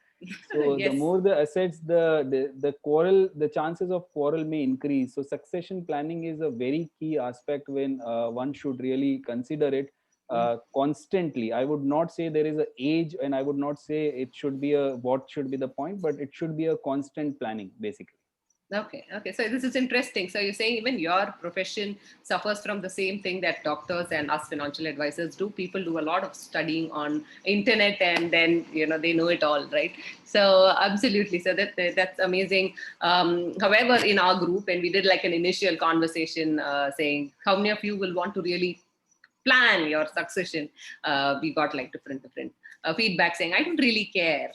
So Yes. the more the assets, the quarrel, the chances of quarrel may increase. So succession planning is a very key aspect when one should really consider it constantly. I would not say there is an age, and I would not say it should be a what should be the point, but it should be a constant planning basically. Okay. So this is interesting. So you're saying even your profession suffers from the same thing that doctors and us financial advisors do. People do a lot of studying on internet, and then they know it all, right? So absolutely. So that's amazing. However, in our group, and we did like an initial conversation saying how many of you will want to really plan your succession. We got like different feedback saying, I don't really care.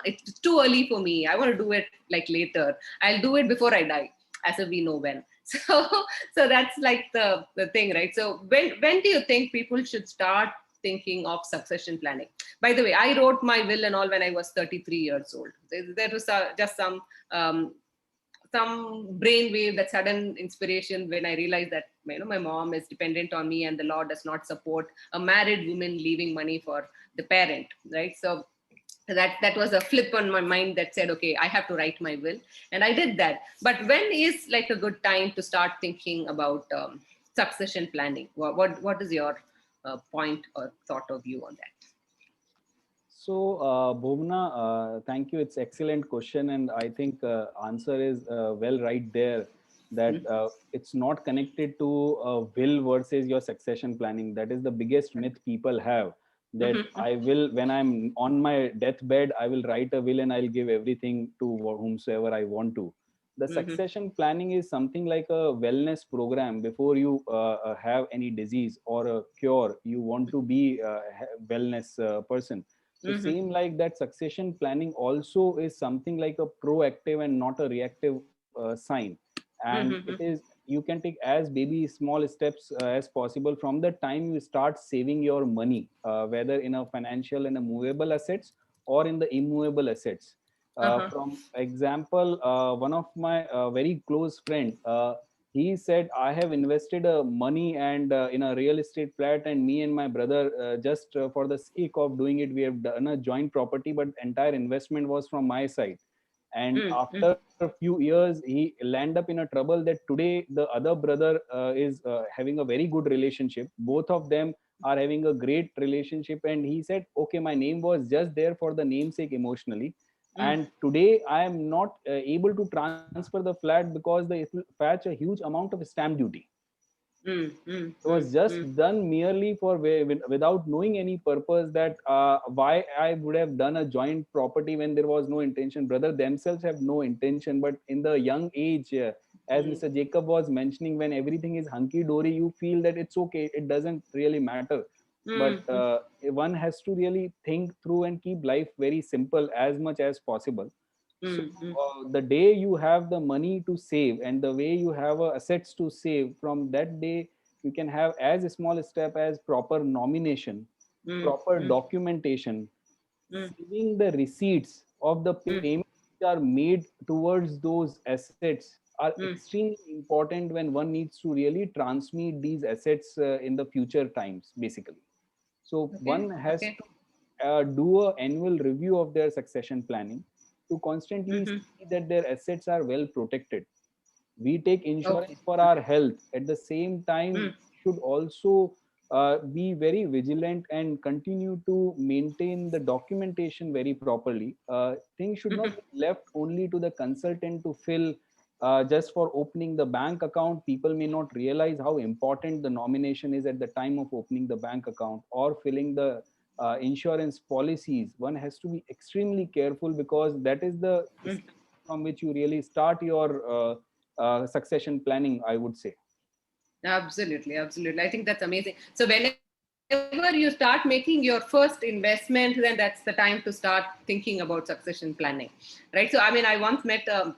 It's too early for me. I want to do it like later. I'll do it before I die, as if we know when. So that's like the thing, right? So when do you think people should start thinking of succession planning? By the way, I wrote my will and all when I was 33 years old. There was just some brainwave, that sudden inspiration when I realized that my mom is dependent on me, and the law does not support a married woman leaving money for the parent, right? So that was a flip on my mind that said, okay, I have to write my will, and I did that. But when is like a good time to start thinking about succession planning? What is your point or thought or view on that? So, Bhuvna, thank you. It's excellent question, and I think answer is well right there. That it's not connected to will versus your succession planning. That is the biggest myth people have. That I will, when I'm on my deathbed, I will write a will and I'll give everything to whomsoever I want to. The succession planning is something like a wellness program. Before you have any disease or a cure, you want to be a wellness person. So same like that, succession planning also is something like a proactive and not a reactive sign. And it is, you can take as baby small steps as possible from the time you start saving your money, whether in a financial and a movable assets or in the immovable assets. From example, one of my very close friend, he said, I have invested money and in a real estate flat, and me and my brother, just for the sake of doing it, we have done a joint property, but entire investment was from my side. And after a few years, he landed up in a trouble that today the other brother is having a very good relationship. Both of them are having a great relationship. And he said, okay, my name was just there for the namesake emotionally. And today I am not able to transfer the flat because it will fetch a huge amount of stamp duty. It was just done merely for without knowing any purpose, that why I would have done a joint property when there was no intention. Brother themselves have no intention, but in the young age, as Mr. Jacob was mentioning, when everything is hunky dory, you feel that it's okay, it doesn't really matter. But one has to really think through and keep life very simple as much as possible. So the day you have the money to save and the way you have assets to save, from that day you can have as a small step as proper nomination, proper documentation, saving the receipts of the payments which are made towards those assets are extremely important when one needs to really transmit these assets in the future times, basically. So one has to do an annual review of their succession planning to constantly see that their assets are well protected. We take insurance for our health. At the same time, we should also be very vigilant and continue to maintain the documentation very properly. Things should not be left only to the consultant to fill just for opening the bank account. People may not realize how important the nomination is at the time of opening the bank account or filling the insurance policies. One has to be extremely careful, because that is the from which you really start your succession planning, I would say. Absolutely, absolutely. I think that's amazing. So whenever you start making your first investment, then that's the time to start thinking about succession planning, right? So I mean, I once met a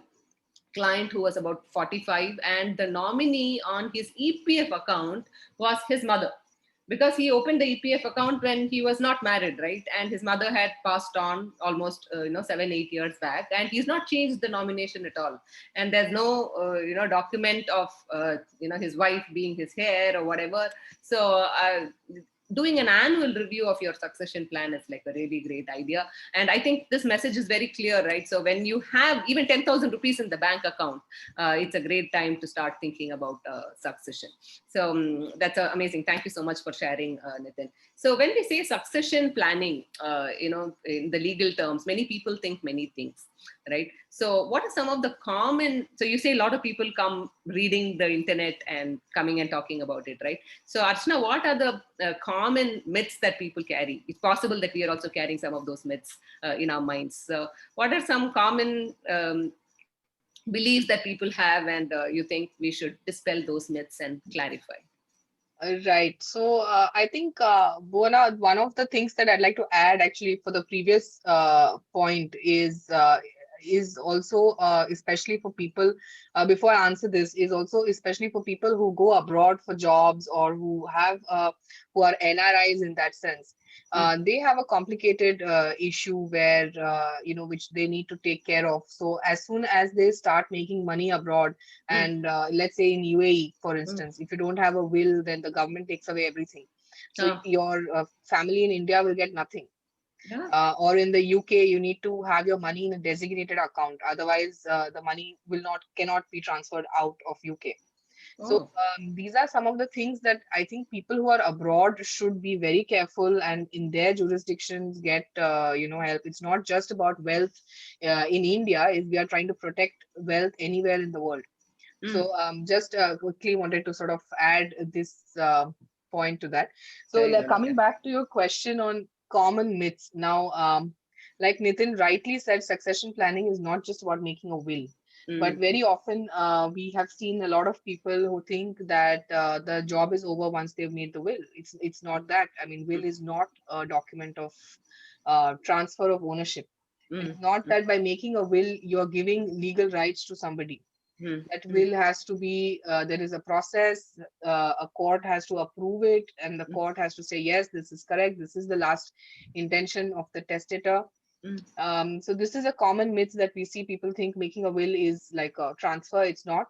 client who was about 45, and the nominee on his EPF account was his mother, because he opened the EPF account when he was not married, right? And his mother had passed on almost 7-8 years back, and he's not changed the nomination at all. And there's no document of his wife being his heir or whatever. So doing an annual review of your succession plan is like a really great idea. And I think this message is very clear, right? So when you have even 10,000 rupees in the bank account, it's a great time to start thinking about succession. So that's amazing. Thank you so much for sharing, Nitin. So when we say succession planning, in the legal terms, many people think many things, right? So what are some of the common, so you say a lot of people come reading the internet and coming and talking about it, right? So Archana, what are the common myths that people carry? It's possible that we are also carrying some of those myths in our minds. So what are some common beliefs that people have, and you think we should dispel those myths and clarify? Right. So I think, Bhuwana, one of the things that I'd like to add actually for the previous point is also especially for people, before I answer this, is also especially for people who go abroad for jobs, or who have who are NRIs in that sense. They have a complicated issue where which they need to take care of. So as soon as they start making money abroad, and let's say in UAE, for instance, if you don't have a will, then the government takes away everything. So your family in India will get nothing. Or in the UK, you need to have your money in a designated account. Otherwise, the money cannot be transferred out of UK. So these are some of the things that I think people who are abroad should be very careful and in their jurisdictions get help. It's not just about wealth in India. If we are trying to protect wealth anywhere in the world. So just quickly wanted to sort of add this point to that. So Very good, coming okay. back to your question on common myths now, like Nitin rightly said, succession planning is not just about making a will. But very often we have seen a lot of people who think that the job is over once they've made the will. It's not that. I mean, will is not a document of transfer of ownership. It's not that by making a will you're giving legal rights to somebody. That will has to be there is a process, a court has to approve it, and the court has to say yes, this is correct, this is the last intention of the testator. So this is a common myth that we see. People think making a will is like a transfer. It's not.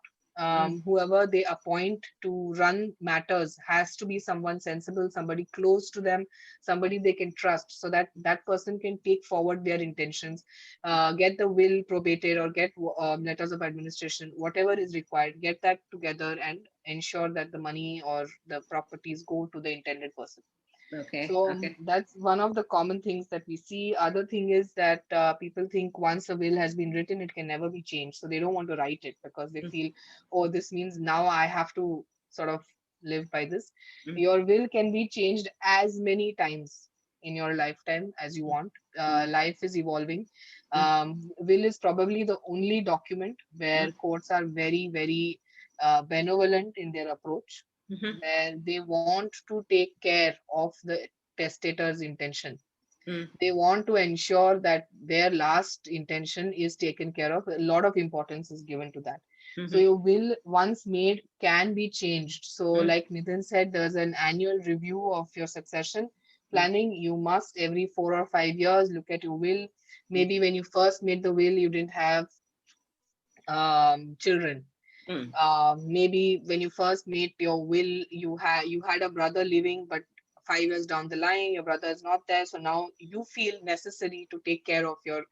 Whoever they appoint to run matters has to be someone sensible, somebody close to them, somebody they can trust, so that that person can take forward their intentions, get the will probated or get letters of administration, whatever is required, get that together and ensure that the money or the properties go to the intended person. Okay. So Okay. that's one of the common things that we see. Other thing is that people think once a will has been written, it can never be changed. So they don't want to write it because they feel, oh, this means now I have to sort of live by this. Your will can be changed as many times in your lifetime as you want. Life is evolving. Will is probably the only document where courts are very, very benevolent in their approach, where they want to take care of the testator's intention. They want to ensure that their last intention is taken care of. A lot of importance is given to that. So your will, once made, can be changed. So like Nitin said, there's an annual review of your succession planning. You must every 4 or 5 years look at your will. Maybe when you first made the will, you didn't have children. Maybe when you first made your will, you had a brother living, but 5 years down the line, your brother is not there. So now you feel necessary to take care of your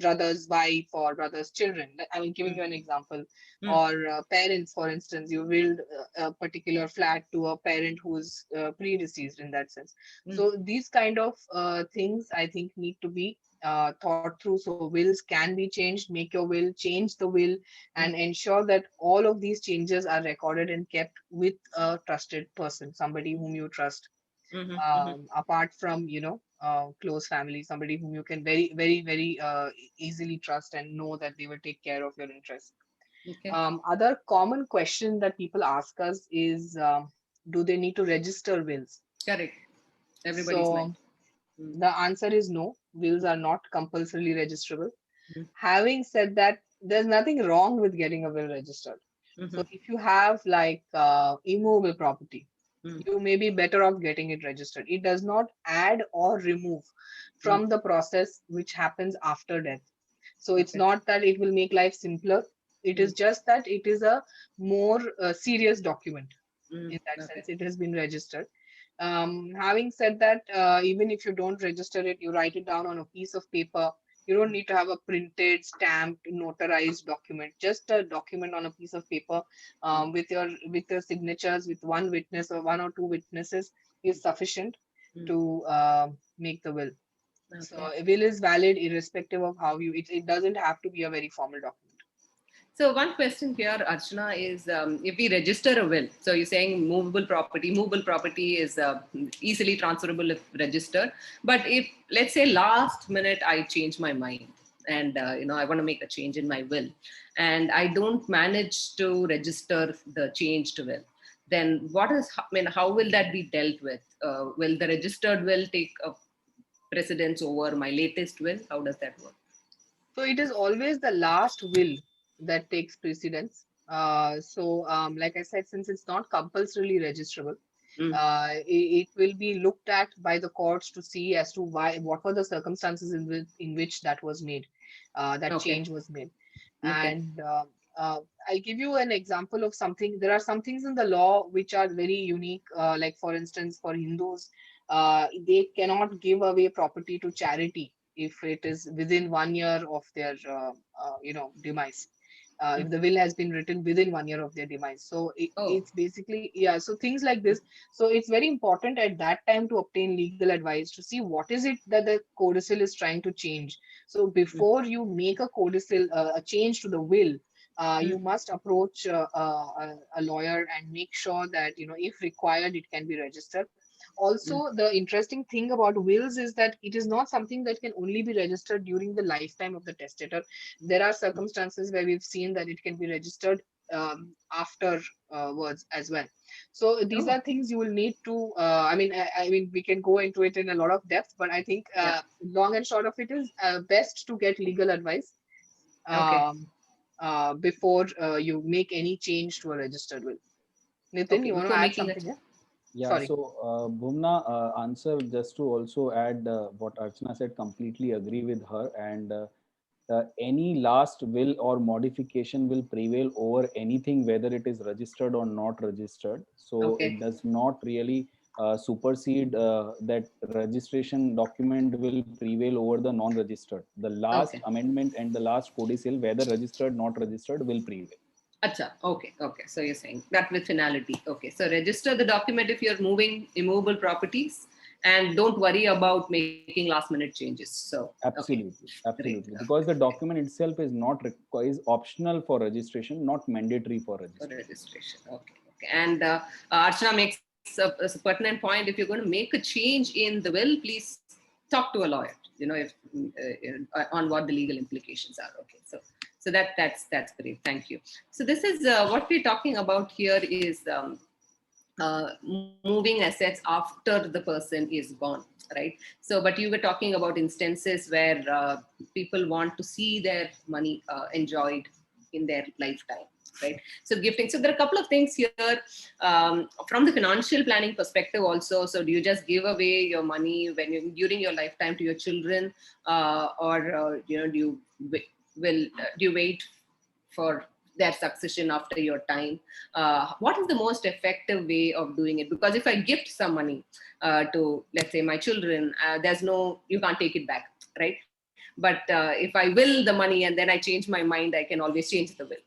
brother's wife or brother's children. I mean, giving you an example, or parents, for instance, you willed a particular flat to a parent who's pre-deceased in that sense. So these kind of things I think need to be thought through. So wills can be changed. Make your will, change the will, and ensure that all of these changes are recorded and kept with a trusted person, somebody whom you trust. Apart from close family, somebody whom you can very, very, very easily trust and know that they will take care of your interests. Okay. Other common question that people ask us is, do they need to register wills? Correct. Everybody's So mind. the answer is no. Wills are not compulsorily registrable. Having said that, there's nothing wrong with getting a will registered. So if you have like immovable property, you may be better off getting it registered. It does not add or remove from the process which happens after death. So it's not that it will make life simpler. It is just that it is a more serious document. In that sense, it has been registered. Having said that, even if you don't register it, you write it down on a piece of paper. You don't need to have a printed, stamped, notarized document. Just a document on a piece of paper with your signatures, with one witness or one or two witnesses is sufficient to make the will. So a will is valid irrespective of how it doesn't have to be a very formal document. So one question here, Archana, is if we register a will, so you're saying movable property is easily transferable if registered. But if, let's say, last minute I change my mind and I want to make a change in my will, and I don't manage to register the changed will, then how will that be dealt with? Will the registered will take precedence over my latest will? How does that work? So it is always the last will that takes precedence. Like I said, since it's not compulsorily registrable, it will be looked at by the courts to see as to what were the circumstances in which that was made, that change was made. And I'll give you an example of something. There are some things in the law which are very unique. Like for instance, for Hindus, they cannot give away property to charity if it is within 1 year of their demise. if the will has been written within 1 year of their demise. So it's basically, yeah, so things like this. So it's very important at that time to obtain legal advice to see what is it that the codicil is trying to change. So before you make a codicil, a change to the will, you must approach a lawyer and make sure that, you know, if required, it can be registered. Also, the interesting thing about wills is that it is not something that can only be registered during the lifetime of the testator. There are circumstances where we've seen that it can be registered afterwards as well. So these are things you will need to. I mean, we can go into it in a lot of depth, but I think long and short of it is best to get legal advice before you make any change to a registered will. Nitin, you want to add something? Yeah, Sorry. so Bhumna, answer just to also add what Archana said, completely agree with her. And any last will or modification will prevail over anything, whether it is registered or not registered. So it does not really supersede that registration document will prevail over the non-registered. The last amendment and the last codicil, whether registered, not registered, will prevail. Acha, okay. So you're saying that with finality. Okay, so register the document if you're moving immovable properties, and don't worry about making last minute changes. So absolutely, because the document itself is not is optional for registration, not mandatory for registration. Okay. And Archana makes a pertinent point. If you're going to make a change in the will, please talk to a lawyer. You know, if on what the legal implications are. Okay, so that's great. Thank you. So this is what we're talking about here is moving assets after the person is gone, right? So, but you were talking about instances where people want to see their money enjoyed in their lifetime, right? So gifting. So there are a couple of things here from the financial planning perspective also. So do you just give away your money when you during your lifetime to your children, or you know, do you wait for their succession after your time? What is the most effective way of doing it? Because if I gift some money to, let's say, my children, you can't take it back, right? But if I will the money and then I change my mind, I can always change the will,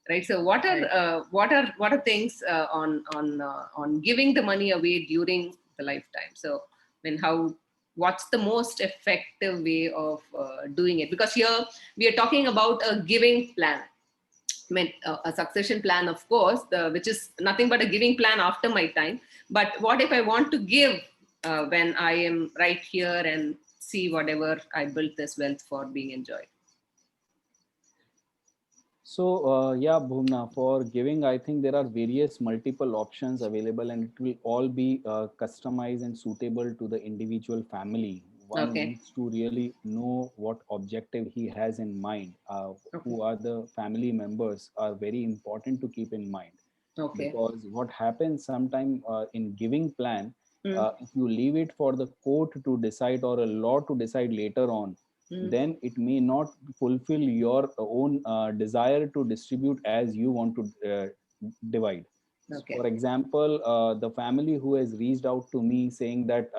right? So what are things on giving the money away during the lifetime? So I mean, what's the most effective way of doing it? Because here we are talking about a giving plan. I mean, a succession plan, of course, which is nothing but a giving plan after my time. But what if I want to give when I am right here and see whatever I built this wealth for being enjoyed? So yeah, Bhumna, for giving, I think there are various multiple options available, and it will all be customized and suitable to the individual family. One needs to really know what objective he has in mind. Who are the family members are very important to keep in mind. Because what happens sometimes in giving plan, if you leave it for the court to decide or a law to decide later on, then it may not fulfill your own desire to distribute as you want to divide. For example, the family who has reached out to me saying that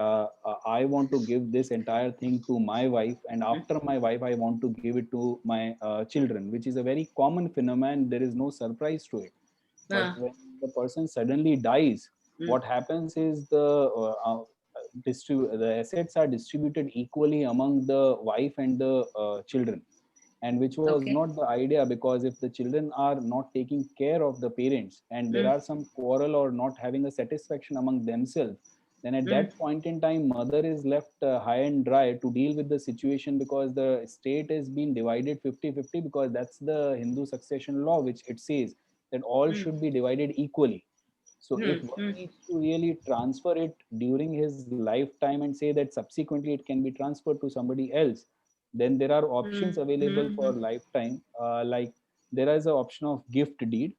I want to give this entire thing to my wife, and after my wife, I want to give it to my children, which is a very common phenomenon. There is no surprise to it. But when the person suddenly dies, what happens is the assets are distributed equally among the wife and the children, and which was not the idea, because if the children are not taking care of the parents and there are some quarrel or not having a satisfaction among themselves, then at that point in time, mother is left high and dry to deal with the situation, because the estate is being divided 50-50, because that's the Hindu succession law, which it says that all should be divided equally. So if one needs to really transfer it during his lifetime and say that subsequently it can be transferred to somebody else, then there are options available for lifetime. Like there is an option of gift deed.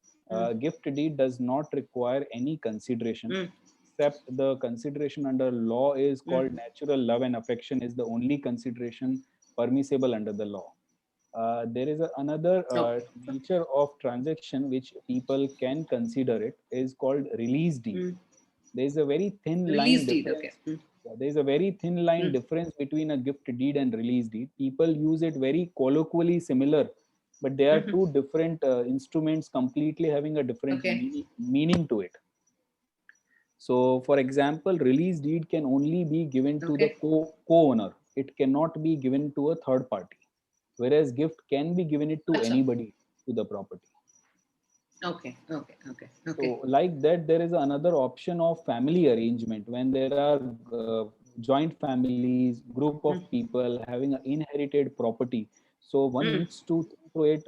Gift deed does not require any consideration, except the consideration under law is called natural love and affection is the only consideration permissible under the law. There is another feature of transaction which people can consider. It is called release deed. There is a very thin line difference. There is a very thin line difference between a gift deed and release deed. People use it very colloquially similar but they are two different instruments, completely having a different meaning to it. So, for example, release deed can only be given to the co-owner. It cannot be given to a third party, whereas gift can be given it to anybody to the property. Okay. So, like that, there is another option of family arrangement when there are joint families, group of people having an inherited property. So one needs to think through it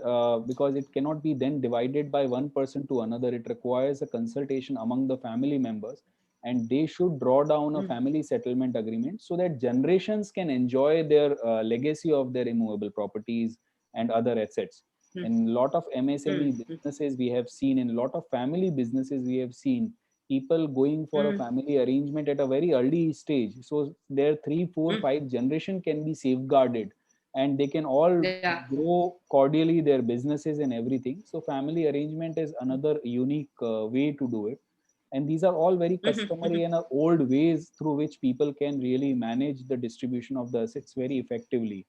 because it cannot be then divided by one person to another. It requires a consultation among the family members, and they should draw down a family settlement agreement so that generations can enjoy their legacy of their immovable properties and other assets. In a lot of MSME businesses we have seen, in a lot of family businesses we have seen people going for a family arrangement at a very early stage. So their 3, 4, 5 generation can be safeguarded, and they can all grow cordially their businesses and everything. So family arrangement is another unique way to do it. And these are all very customary and old ways through which people can really manage the distribution of the assets very effectively.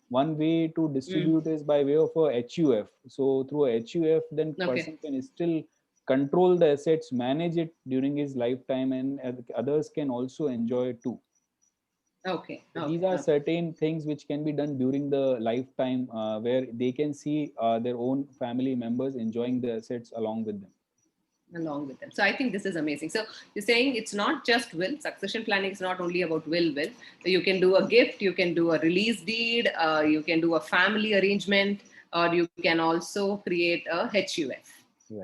One way to distribute is by way of a HUF. So through a HUF, then person can still control the assets, manage it during his lifetime, and others can also enjoy it too. These are certain things which can be done during the lifetime where they can see their own family members enjoying the assets along with them. So I think this is amazing. So you're saying it's not just will. Succession planning is not only about will. So you can do a gift, you can do a release deed, you can do a family arrangement, or you can also create a HUF.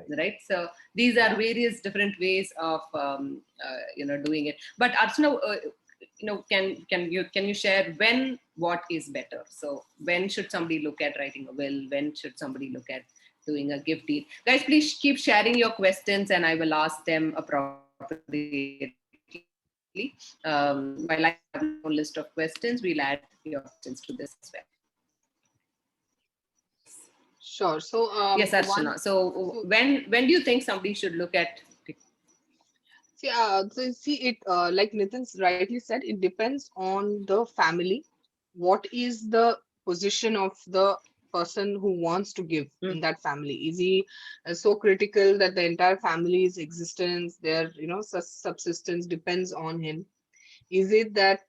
Right. So these are various different ways of doing it. But Archana, can you share when what is better? So when should somebody look at writing a will? When should somebody look at doing a gift deed? Guys, please keep sharing your questions and I will ask them appropriately. While I have a list of questions, we'll add your questions to this as well. Sure. So yes, Archana. So when do you think somebody should look at? See, it like Nitin's rightly said, it depends on the family. What is the position of the person who wants to give in that family? Is he so critical that the entire family's existence, their subsistence depends on him? Is it that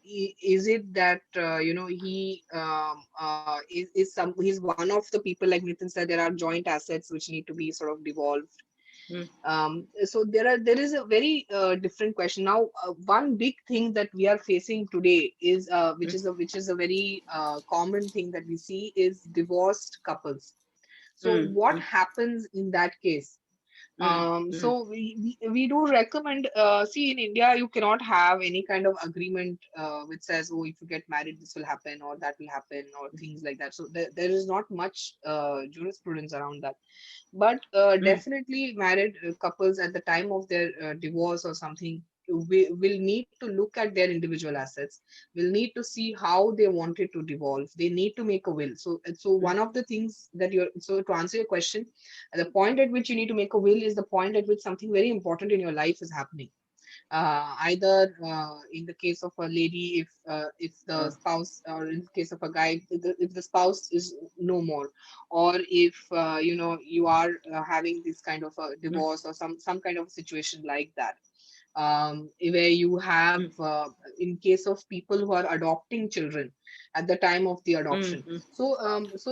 he's one of the people, like Nitin said, there are joint assets which need to be sort of devolved. So there is a very different question now. One big thing that we are facing today is which is a very common thing that we see is divorced couples. So what happens in that case? So we do recommend, see, in India you cannot have any kind of agreement which says, oh, if you get married this will happen or that will happen or things like that. So there is not much jurisprudence around that. But definitely married couples at the time of their divorce or something will need to look at their individual assets, will need to see how they want it to devolve. They need to make a will. So one of the things that so to answer your question, the point at which you need to make a will is the point at which something very important in your life is happening. Either in the case of a lady, if the spouse, or in the case of a guy, if the spouse is no more, or if you are having this kind of a divorce or some kind of situation like that, where you have in case of people who are adopting children at the time of the adoption. So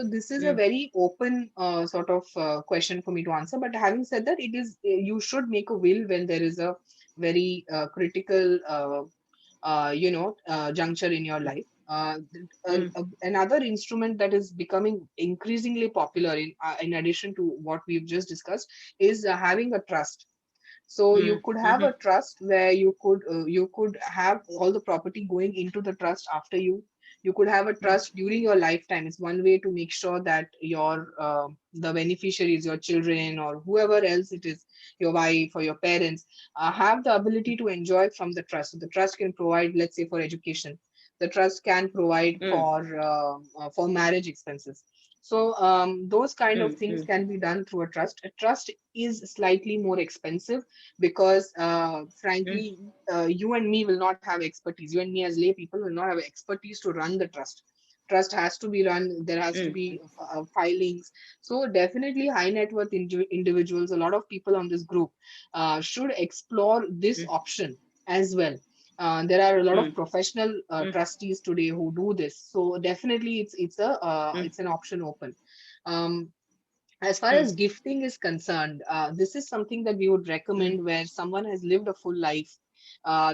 this is a very open sort of question for me to answer. But having said that, it is you should make a will when there is a very critical juncture in your life. Another instrument that is becoming increasingly popular in addition to what we've just discussed is having a trust. So you could have a trust where you could have all the property going into the trust after you. You could have a trust during your lifetime. It's one way to make sure that your the beneficiaries, your children, or whoever else it is, your wife or your parents, have the ability to enjoy from the trust. So the trust can provide, let's say, for education. The trust can provide for marriage expenses. So those kind of things can be done through a trust. A trust is slightly more expensive because, frankly, you and me will not have expertise. You and me as lay people will not have expertise to run the trust. trust has to be run. There has to be filings. So definitely high net worth individuals, a lot of people on this group should explore this option as well. There are a lot of professional trustees today who do this. So definitely it's an option open. Um, as far as gifting is concerned, this is something that we would recommend where someone has lived a full life,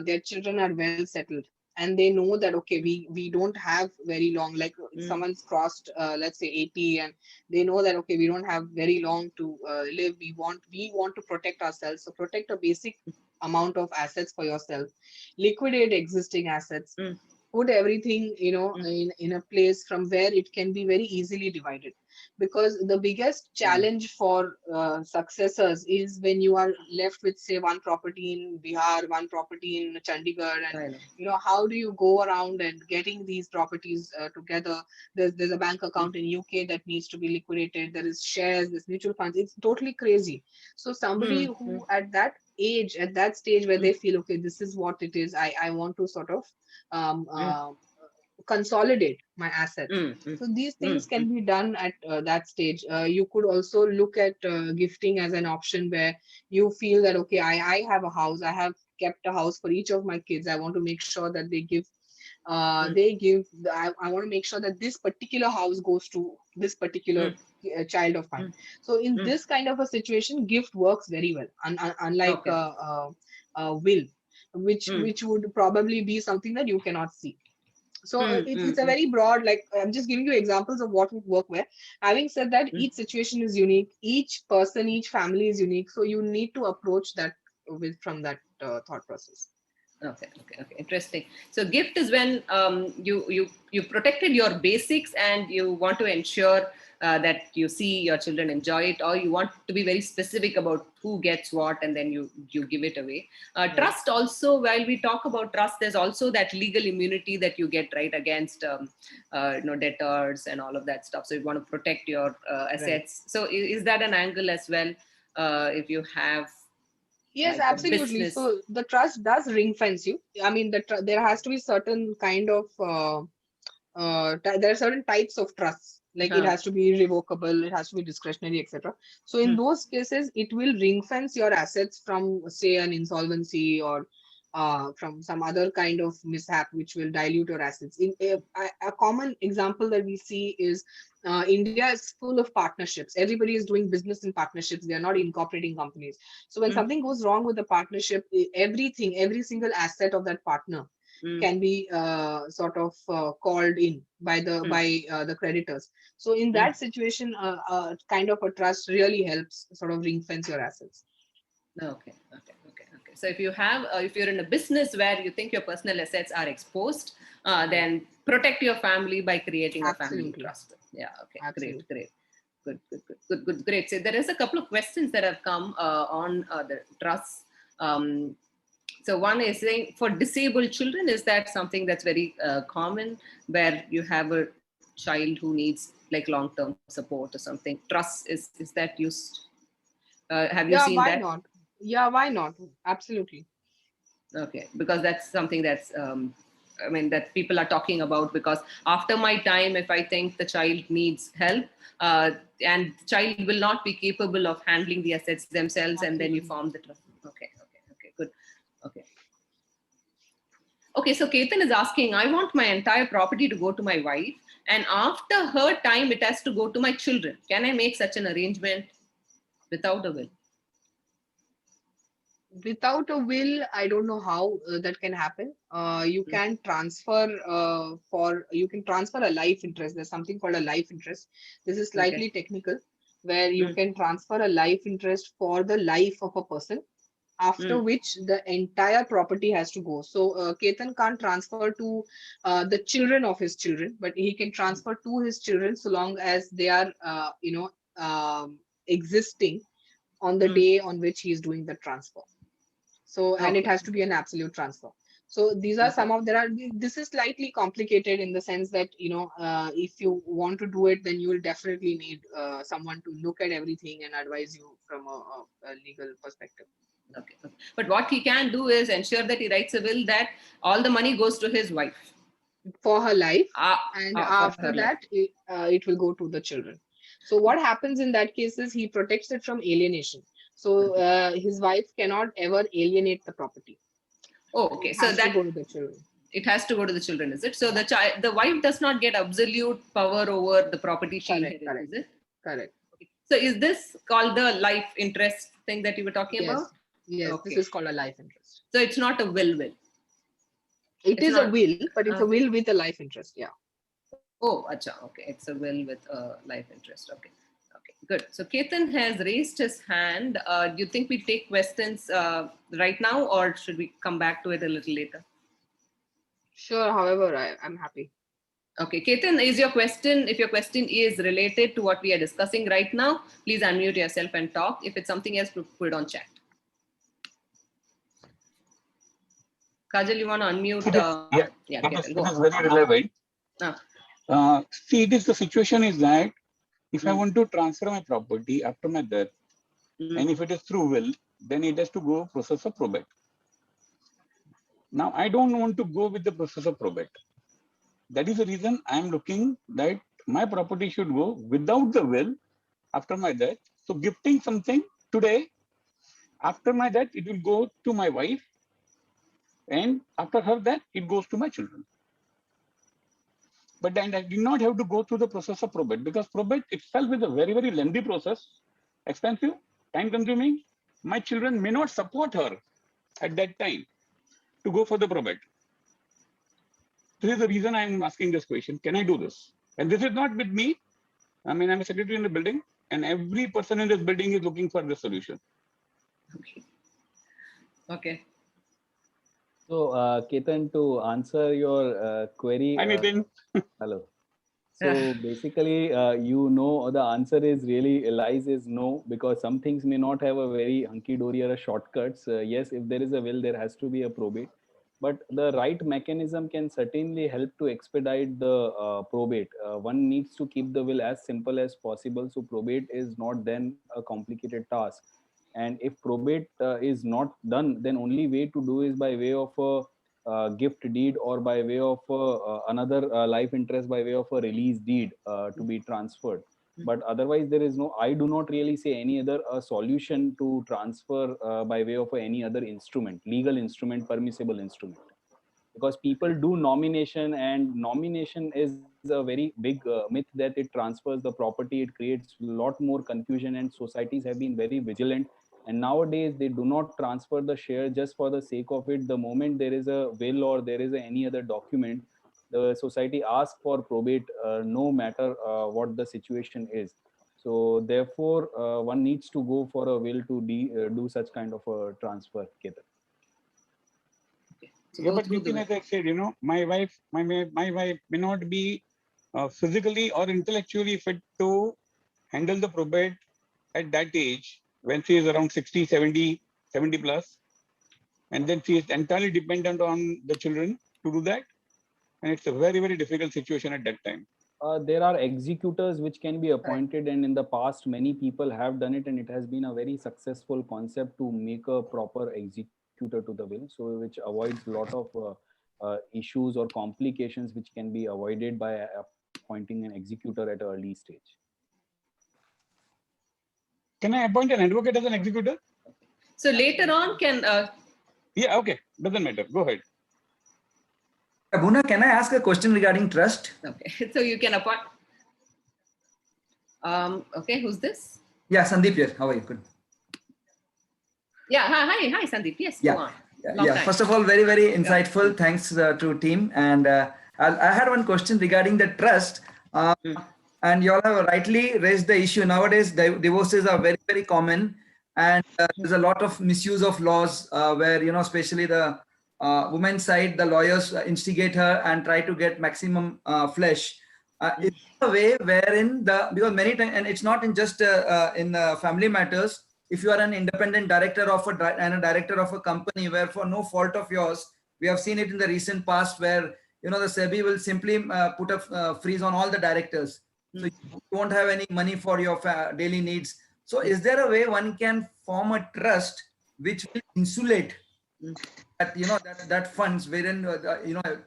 their children are well settled, and they know that okay, we don't have very long. Like someone's crossed, let's say 80, and they know that okay, we don't have very long to live. We want to protect ourselves, so protect a basic amount of assets for yourself, liquidate existing assets, put everything in a place from where it can be very easily divided, because the biggest challenge for successors is when you are left with say one property in Bihar, one property in Chandigarh, and how do you go around and getting these properties together. There's a bank account in UK that needs to be liquidated, there is shares, there's mutual funds, it's totally crazy. So somebody who at that age, at that stage where they feel okay, this is what it is, I want to sort of consolidate my assets. So these things can be done at that stage. You could also look at gifting as an option where you feel that okay, I have a house, I have kept a house for each of my kids, I want to make sure that they give I want to make sure that this particular house goes to this particular child of mine. So in this kind of a situation, gift works very well, unlike will, which would probably be something that you cannot see. So it's a very broad, like I'm just giving you examples of what would work where. Having said that, each situation is unique, each person, each family is unique, so you need to approach that from that thought process. Okay, interesting. So gift is when you protected your basics and you want to ensure that you see your children enjoy it, or you want to be very specific about who gets what, and then you give it away. Trust also, while we talk about trust, there's also that legal immunity that you get, right, against debtors and all of that stuff. So you want to protect your assets. Right. So is that an angle as well? If you have Yes, like absolutely. So the trust does ring fence you. I mean, there has to be certain kind of there are certain types of trusts. Like it has to be irrevocable, it has to be discretionary, etc. So in those cases, it will ring fence your assets from say an insolvency or from some other kind of mishap which will dilute your assets. A common example that we see is India is full of partnerships. Everybody is doing business in partnerships. They are not incorporating companies. So when something goes wrong with the partnership, every single asset of that partner can be sort of called in by the creditors. So in that situation, kind of a trust really helps sort of ring fence your assets. Okay. So if you're in a business where you think your personal assets are exposed, then protect your family by creating a family trust. Yeah. Okay. Absolutely. Great. Great. So there is a couple of questions that have come on the trusts. So one is saying, for disabled children, is that something that's very common, where you have a child who needs like long-term support or something? Trust is that used? Have you seen that? Why not? Yeah, why not? Absolutely. Okay, because that's something that's that people are talking about, because after my time, if I think the child needs help, and the child will not be capable of handling the assets themselves, and then you form the trust. Okay, good. Okay, so Ketan is asking, I want my entire property to go to my wife, and after her time, it has to go to my children. Can I make such an arrangement without a will? Without a will, I don't know how that can happen. You can transfer a life interest. There's something called a life interest. This is slightly technical, where you can transfer a life interest for the life of a person, after which the entire property has to go. So Ketan can't transfer to the children of his children, but he can transfer to his children so long as they are existing on the day on which he is doing the transfer. So, and it has to be an absolute transfer. So these are this is slightly complicated in the sense that, if you want to do it, then you will definitely need someone to look at everything and advise you from a legal perspective. Okay. But what he can do is ensure that he writes a will that all the money goes to his wife. for her life, For and her after life. that it will go to the children. So what happens in that case is he protects it from alienation. So his wife cannot ever alienate the property. Oh, okay. It So has to that go to the children. it has to go to the children, is it? So the wife does not get absolute power over the property she Correct, inherits, is it? Correct. Okay. So is this called the life interest thing that you were talking Yes. about? Yes, Okay. this is called a life interest. So it's not a will. It It's is a not- will, but it's a will with a life interest. Yeah. Oh, acha. Okay. It's a will with a life interest. Okay. Okay, good. So Ketan has raised his hand. Do you think we take questions right now, or should we come back to it a little later? Sure. However, I'm happy. Okay, Ketan, is your question, if your question is related to what we are discussing right now, please unmute yourself and talk. If it's something else, put it on chat. Kajal, you want to unmute? Yeah, Ketan, go it is on. very relevant. Ah. See, it is the situation is that if I Mm. want to transfer my property after my death, and if it is through will, then it has to go process of probate. Now, I don't want to go with the process of probate. That is the reason I am looking that my property should go without the will after my death. So gifting something today, after my death, it will go to my wife, and after her death, it goes to my children. But then I did not have to go through the process of probate, because probate itself is a very, very lengthy process, expensive, time consuming. My children may not support her at that time to go for the probate. This is the reason I'm asking this question. Can I do this? And this is not with me. I mean, I'm a secretary in the building, and every person in this building is looking for this solution. Okay. Okay. So, Ketan, to answer your query. Hi, Nitin. Hello. So basically, the answer is really lies is no, because some things may not have a very hunky-dory or a shortcuts. Yes, if there is a will, there has to be a probate. But the right mechanism can certainly help to expedite the probate. One needs to keep the will as simple as possible, so probate is not then a complicated task. And if probate is not done, then only way to do is by way of a gift deed, or by way of another life interest by way of a release deed to be transferred. But otherwise, there is no, I do not really say any other solution to transfer by way of any other instrument, legal instrument, permissible instrument. Because people do nomination, and nomination is a very big myth that it transfers the property. It creates a lot more confusion, and societies have been very vigilant. And nowadays, they do not transfer the share just for the sake of it. The moment there is a will or there is any other document, the society asks for probate, no matter what the situation is. So therefore, one needs to go for a will to do such kind of a transfer, Ketan. So Yeah, go but through the Nitin, as I said, my wife may not be physically or intellectually fit to handle the probate at that age, when she is around 60, 70 plus. And then she is entirely dependent on the children to do that. And it's a very, very difficult situation at that time. There are executors which can be appointed, and in the past, many people have done it, and it has been a very successful concept to make a proper executor to the will, so which avoids a lot of issues or complications which can be avoided by appointing an executor at an early stage. Can I appoint an advocate as an executor? So later on, Yeah, okay. Doesn't matter. Go ahead. Buna, can I ask a question regarding trust? Okay, so you can appoint. Okay, who's this? Yeah, Sandeep here. How are you? Good. Yeah, hi, Sandeep. Yes, Yeah. go on. Yeah. First of all, very, very insightful. Yeah. Thanks to team. And I had one question regarding the trust. And you all have rightly raised the issue. Nowadays, divorces are very, very common. And there's a lot of misuse of laws where, especially the women's side, the lawyers instigate her and try to get maximum flesh. Is there a way wherein because many times, and it's not in just in family matters, if you are an independent director of and a director of a company where for no fault of yours, we have seen it in the recent past where, the SEBI will simply put a freeze on all the directors. So you won't have any money for your daily needs. So is there a way one can form a trust which will insulate that that funds wherein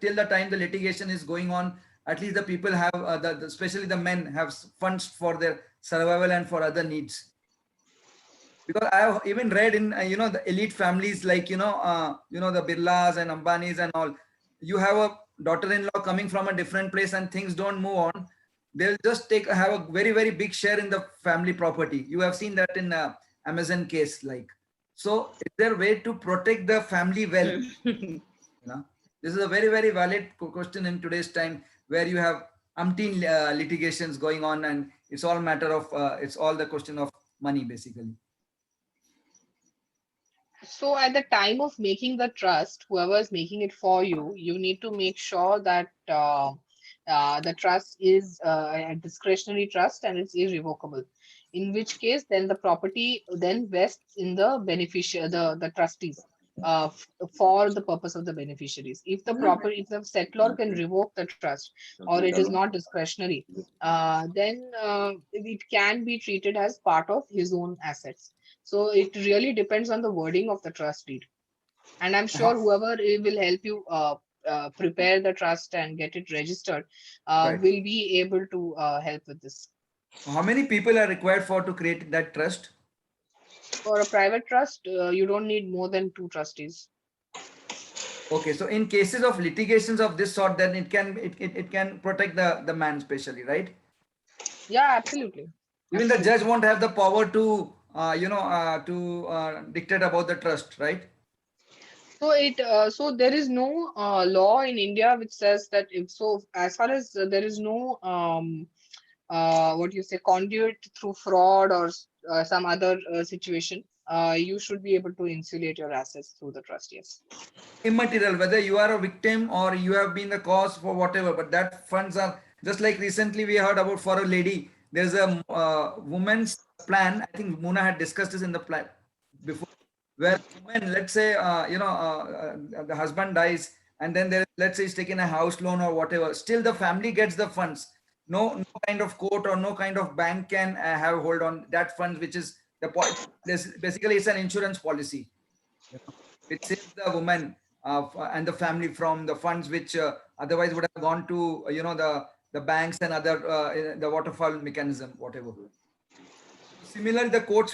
till the time the litigation is going on, at least the people have especially the men have funds for their survival and for other needs. Because I have even read in the elite families like the Birlas and Ambanis and all, you have a daughter-in-law coming from a different place and things don't move on, they'll just have a very, very big share in the family property. You have seen that in Amazon case. Like, so is there a way to protect the family well? This is a very, very valid question in today's time, where you have umpteen litigations going on, and it's all matter of it's all the question of money basically. So at the time of making the trust, whoever is making it for you, you need to make sure that the trust is a discretionary trust and it's irrevocable. In which case, then the property then vests in the beneficiary, the trustees, for the purpose of the beneficiaries. If the settlor can revoke the trust, or it is not discretionary, then it can be treated as part of his own assets. So it really depends on the wording of the trust deed. And I'm sure whoever will help you prepare the trust and get it registered Right. will be able to help with this. How many people are required to create that trust? For a private trust, you don't need more than 2 trustees. Okay, so in cases of litigations of this sort, then it can protect the man especially, right? Yeah, absolutely. Even the judge won't have the power to dictate about the trust, right? So there is no law in India which says that as far as there is no conduit through fraud or some other situation, you should be able to insulate your assets through the trust. Yes. Immaterial, whether you are a victim or you have been the cause for whatever, but that funds are just like recently we heard about for a lady. There's a woman's plan. I think Muna had discussed this in the plan before, where women, let's say, the husband dies, and then let's say he's taking a house loan or whatever. Still, the family gets the funds. No kind of court or no kind of bank can have hold on that funds, which is the point. Basically, it's an insurance policy. It saves the woman and the family from the funds which otherwise would have gone to the banks and other the waterfall mechanism, whatever. Similarly, the courts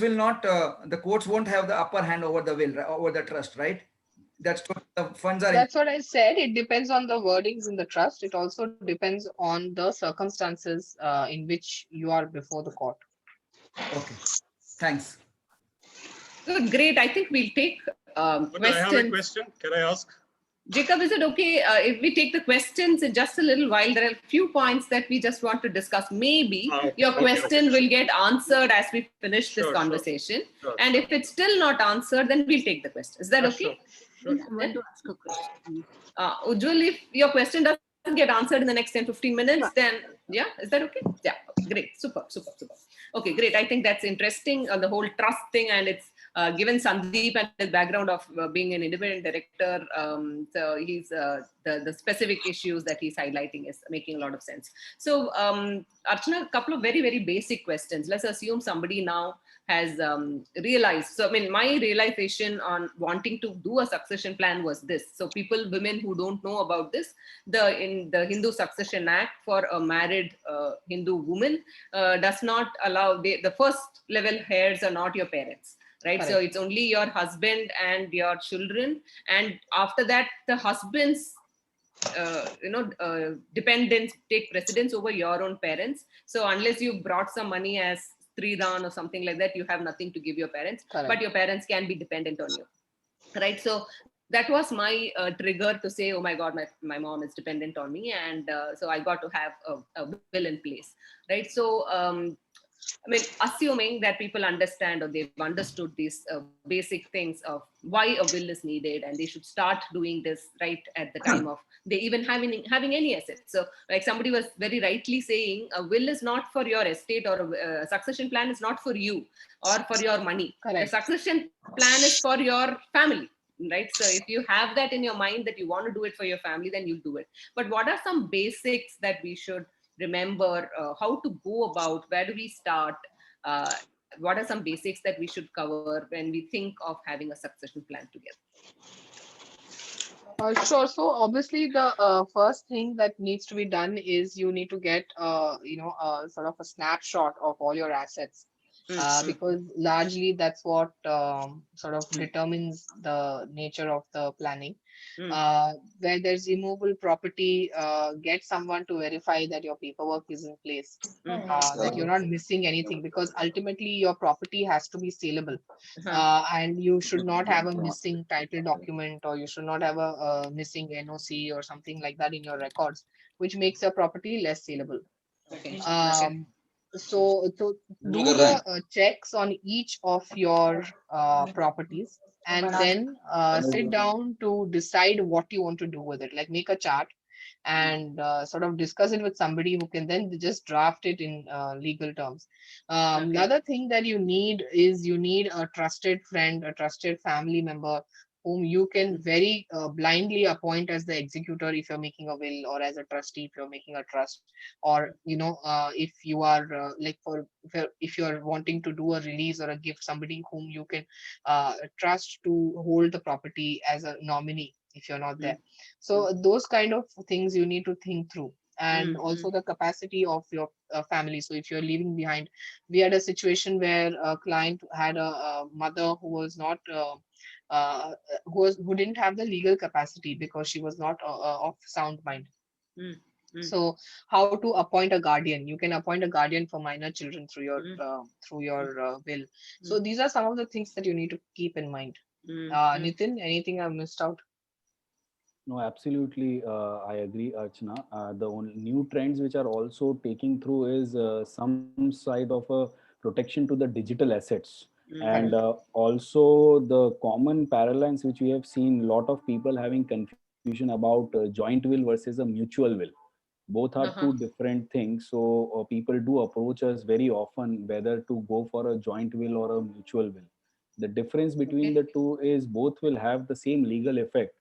won't have the upper hand over the will, over the trust, right? That's what the funds are. That's what I said. It depends on the wordings in the trust. It also depends on the circumstances in which you are before the court. Okay, thanks. Good, great. I think we'll take questions. I have a question. Can I ask? Jacob, is it okay if we take the questions in just a little while? There are a few points that we just want to discuss. Maybe your question will get answered as we finish this conversation. Sure. And if it's still not answered, then we'll take the question. Is that okay? Sure. I want to ask a question. Ujjwal, if your question doesn't get answered in the next 10-15 minutes, then yeah, is that okay? Yeah, great, super. Okay, great. I think that's interesting, the whole trust thing, and it's given Sandeep and his background of being an independent director. So he's the specific issues that he's highlighting is making a lot of sense. So Archana, a couple of very, very basic questions. Let's assume somebody now has realized. So, I mean, my realization on wanting to do a succession plan was this. So women who don't know about this, in the Hindu Succession Act, for a married Hindu woman does not allow, the first level heirs are not your parents. Right. Correct. So it's only your husband and your children. And after that, the husband's dependents take precedence over your own parents. So unless you brought some money as Sridan or something like that, you have nothing to give your parents. Correct. But your parents can be dependent on you. Right. So that was my trigger to say, oh my God, my mom is dependent on me. And so I got to have a will in place. Right. So I mean, assuming that people understand or they've understood these basic things of why a will is needed, and they should start doing this right at the time of they even having any assets. So like somebody was very rightly saying, a will is not for your estate, or a succession plan is not for you or for your money. Correct. The succession plan is for your family. Right. So if you have that in your mind that you want to do it for your family, then you do it. But what are some basics that we should remember, how to go about, where do we start, what are some basics that we should cover when we think of having a succession plan together? Sure. So obviously the first thing that needs to be done is you need to get sort of a snapshot of all your assets, because largely that's what sort of determines the nature of the planning. Where there's immovable property, get someone to verify that your paperwork is in place, that you're not missing anything, because ultimately your property has to be saleable. And you should not have a missing title document, or you should not have a missing NOC or something like that in your records, which makes your property less saleable. Okay. So do the checks on each of your properties, and then sit down to decide what you want to do with it. Like make a chart and sort of discuss it with somebody who can then just draft it in legal terms. Another thing that you need is you need a trusted friend, a trusted family member whom you can very blindly appoint as the executor if you're making a will, or as a trustee if you're making a trust, or if you are if you're wanting to do a release or a gift, somebody whom you can trust to hold the property as a nominee if you're not there. So those kind of things you need to think through. And also the capacity of your family. So if you're leaving behind, we had a situation where a client had a mother who was not who didn't have the legal capacity because she was not of sound mind. So how to appoint a guardian? You can appoint a guardian for minor children through your will. So these are some of the things that you need to keep in mind. Nitin, anything I've missed out? No, absolutely. I agree, Archana. The only new trends which are also taking through is some side of a protection to the digital assets. And also the common parallels which we have seen, lot of people having confusion about joint will versus a mutual will. Both are two different things. So people do approach us very often whether to go for a joint will or a mutual will. The difference between the two is both will have the same legal effect,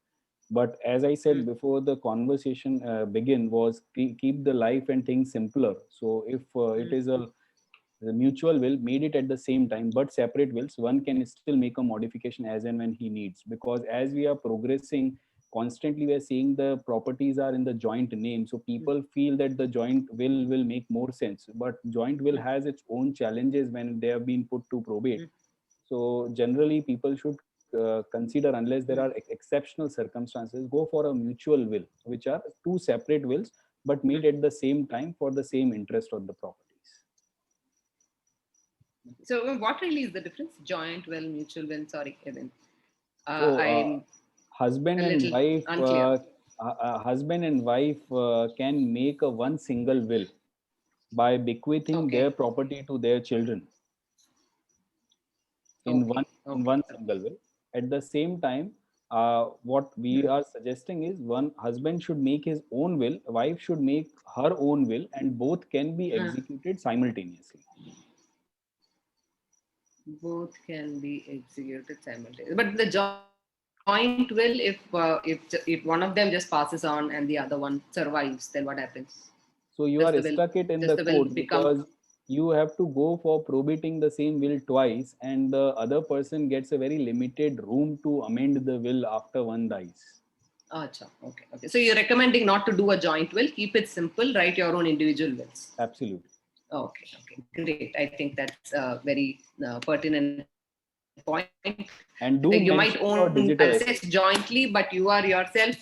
but as I said before the conversation begin was keep the life and things simpler. So if it is the mutual will made it at the same time but separate wills, one can still make a modification as and when he needs, because as we are progressing constantly we are seeing the properties are in the joint name, so people feel that the joint will make more sense, but joint will has its own challenges when they have been put to probate. So generally people should consider, unless there are exceptional circumstances, go for a mutual will, which are two separate wills but made at the same time for the same interest of the properties. So what really is the difference? Joint will, mutual will? Sorry, Kevin. So husband and wife can make a one single will by bequeathing their property to their children in one single will. At the same time, what we are suggesting is one husband should make his own will, wife should make her own will, and both can be executed simultaneously. Both can be executed simultaneously. But the joint will, if one of them just passes on and the other one survives, then what happens? So you are stuck it in the court because you have to go for probating the same will twice, and the other person gets a very limited room to amend the will after one dies. Achha, okay. So you're recommending not to do a joint will, keep it simple, write your own individual wills. Absolutely. Okay, great. I think that's a very pertinent point. And do you might own assets jointly, but you are yourself.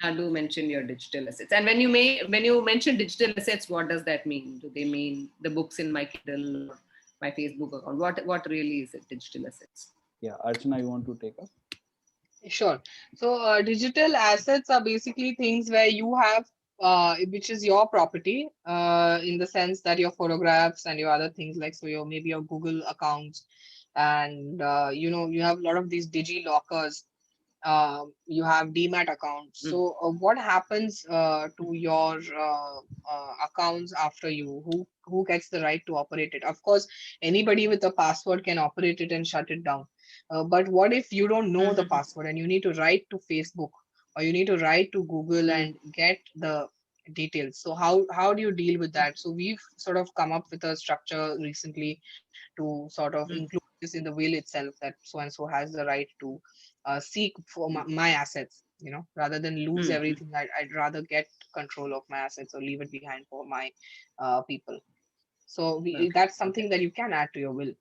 Do mention your digital assets. And when you mention digital assets, what does that mean? Do they mean the books in my Kindle or my Facebook account? What really is it, digital assets? Yeah, Archana, you want to take up? Sure. So digital assets are basically things where you have which is your property, in the sense that your photographs and your other things, like so maybe your Google accounts, and you have a lot of these digi lockers. You have DMAT accounts. So what happens to your accounts after you? Who gets the right to operate it? Of course, anybody with a password can operate it and shut it down. But what if you don't know the password and you need to write to Facebook or you need to write to Google and get the details? So how do you deal with that? So we've sort of come up with a structure recently to sort of include this in the will itself, that so and so has the right to seek for my assets, rather than lose Mhm. everything. I'd rather get control of my assets or leave it behind for my people. So Okay, that's okay. something that you can add to your will.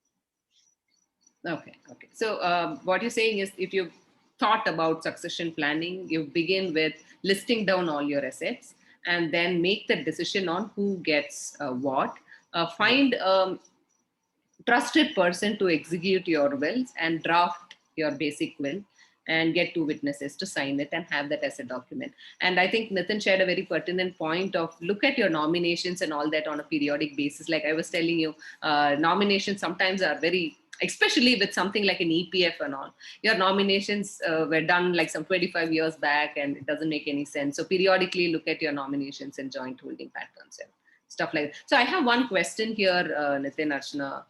Okay, okay. So what you're saying is, if you've thought about succession planning, you begin with listing down all your assets and then make the decision on who gets what. Find trusted person to execute your wills and draft your basic will, and get two witnesses to sign it and have that as a document. And I think Nitin shared a very pertinent point of look at your nominations and all that on a periodic basis. Like I was telling you, nominations sometimes are very, especially with something like an EPF and all, your nominations were done like some 25 years back and it doesn't make any sense. So periodically look at your nominations and joint holding patterns and stuff like that. So I have one question here, Nitin, Archana.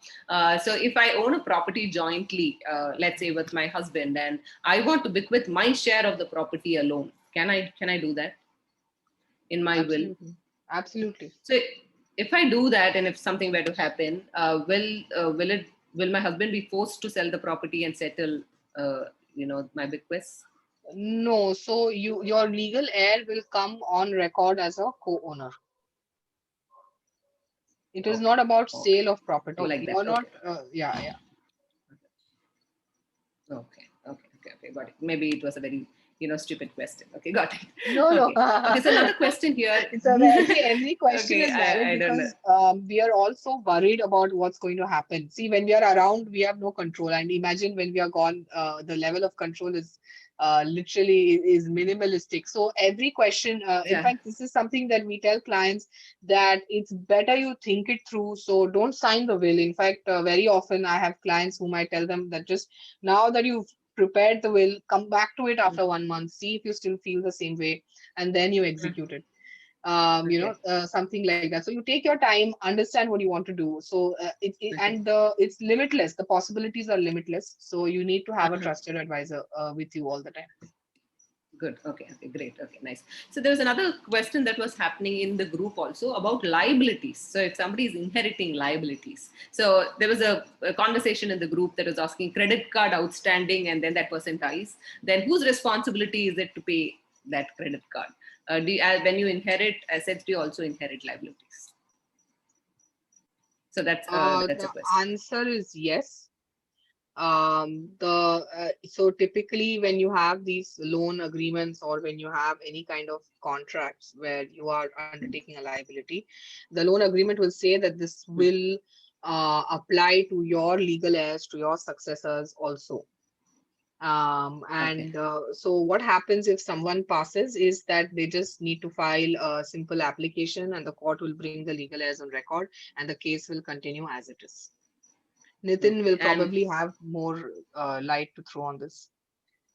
So if I own a property jointly, let's say with my husband, and I want to bequeath my share of the property alone, can I do that in my will? Absolutely. So if I do that, and if something were to happen, will my husband be forced to sell the property and settle, my bequest? No, so your legal heir will come on record as a co-owner. It is not about sale of property. Oh, like that. You're not, Okay. yeah. Okay, got it. Maybe it was a very, stupid question. Okay, got it. No. Okay, so another question here. See, every question Okay, is valid I don't know. because we are also worried about what's going to happen. See, when we are around, we have no control. And imagine when we are gone, the level of control is literally is minimalistic. So every question, in Yeah. fact, this is something that we tell clients that it's better you think it through. So don't sign the will. In fact, very often I have clients whom I tell them that just now that you've prepared the will, come back to it after 1 month, see if you still feel the same way, and then you execute it. Something like that. So you take your time, understand what you want to do. So it's limitless. The possibilities are limitless. So you need to have a trusted advisor with you all the time. Good. Okay, great. Okay, nice. So there was another question that was happening in the group also about liabilities. So if somebody is inheriting liabilities, so there was a conversation in the group that was asking credit card outstanding, and then that person dies. Then whose responsibility is it to pay that credit card? When you inherit assets, do you also inherit liabilities? So that's a The question. answer is yes. So typically when you have these loan agreements or when you have any kind of contracts where you are undertaking a liability, the loan agreement will say that this will apply to your legal heirs, to your successors also. So what happens if someone passes is that they just need to file a simple application and the court will bring the legal heirs on record and the case will continue as it is. Nitin will probably have more light to throw on this.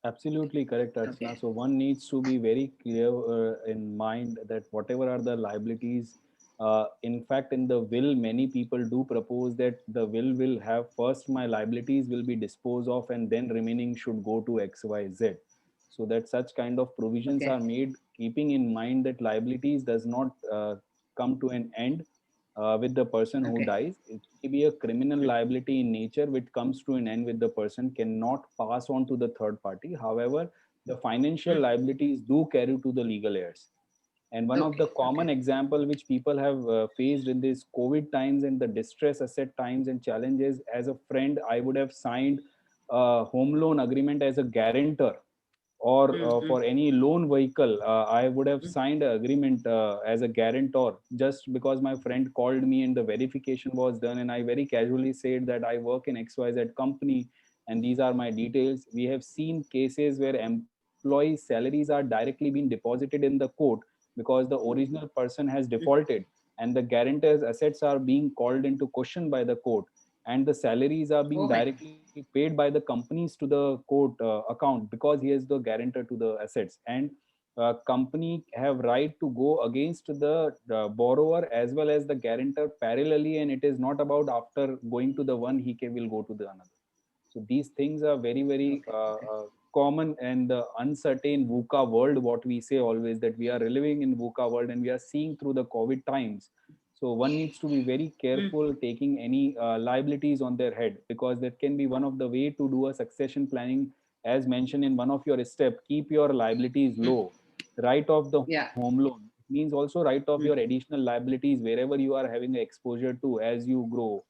Absolutely correct, Archana. So one needs to be very clear in mind that whatever are the liabilities, in fact, in the will, many people do propose that the will have first my liabilities will be disposed of and then remaining should go to XYZ. So that such kind of provisions are made, keeping in mind that liabilities does not come to an end with the person who dies. It may be a criminal liability in nature, which comes to an end with the person, cannot pass on to the third party. However, the financial liabilities do carry to the legal heirs. And one of the common example which people have faced in this COVID times and the distress asset times and challenges, as a friend, I would have signed a home loan agreement as a guarantor, or for any loan vehicle, I would have signed an agreement as a guarantor, just because my friend called me and the verification was done. And I very casually said that I work in XYZ company and these are my details. We have seen cases where employees' salaries are directly being deposited in the court because the original person has defaulted and the guarantor's assets are being called into question by the court, and the salaries are being directly paid by the companies to the court account because he is the guarantor to the assets. And company have right to go against the borrower as well as the guarantor parallelly, and it is not about after going to the one he will go to the another. So these things are very common in the uncertain VUCA world. What we say always, that we are living in VUCA world and we are seeing through the COVID times. So one needs to be very careful taking any liabilities on their head, because that can be one of the way to do a succession planning as mentioned in one of your steps, keep your liabilities low, write off the Yeah. home loan. It means also write off your additional liabilities wherever you are having exposure to as you grow.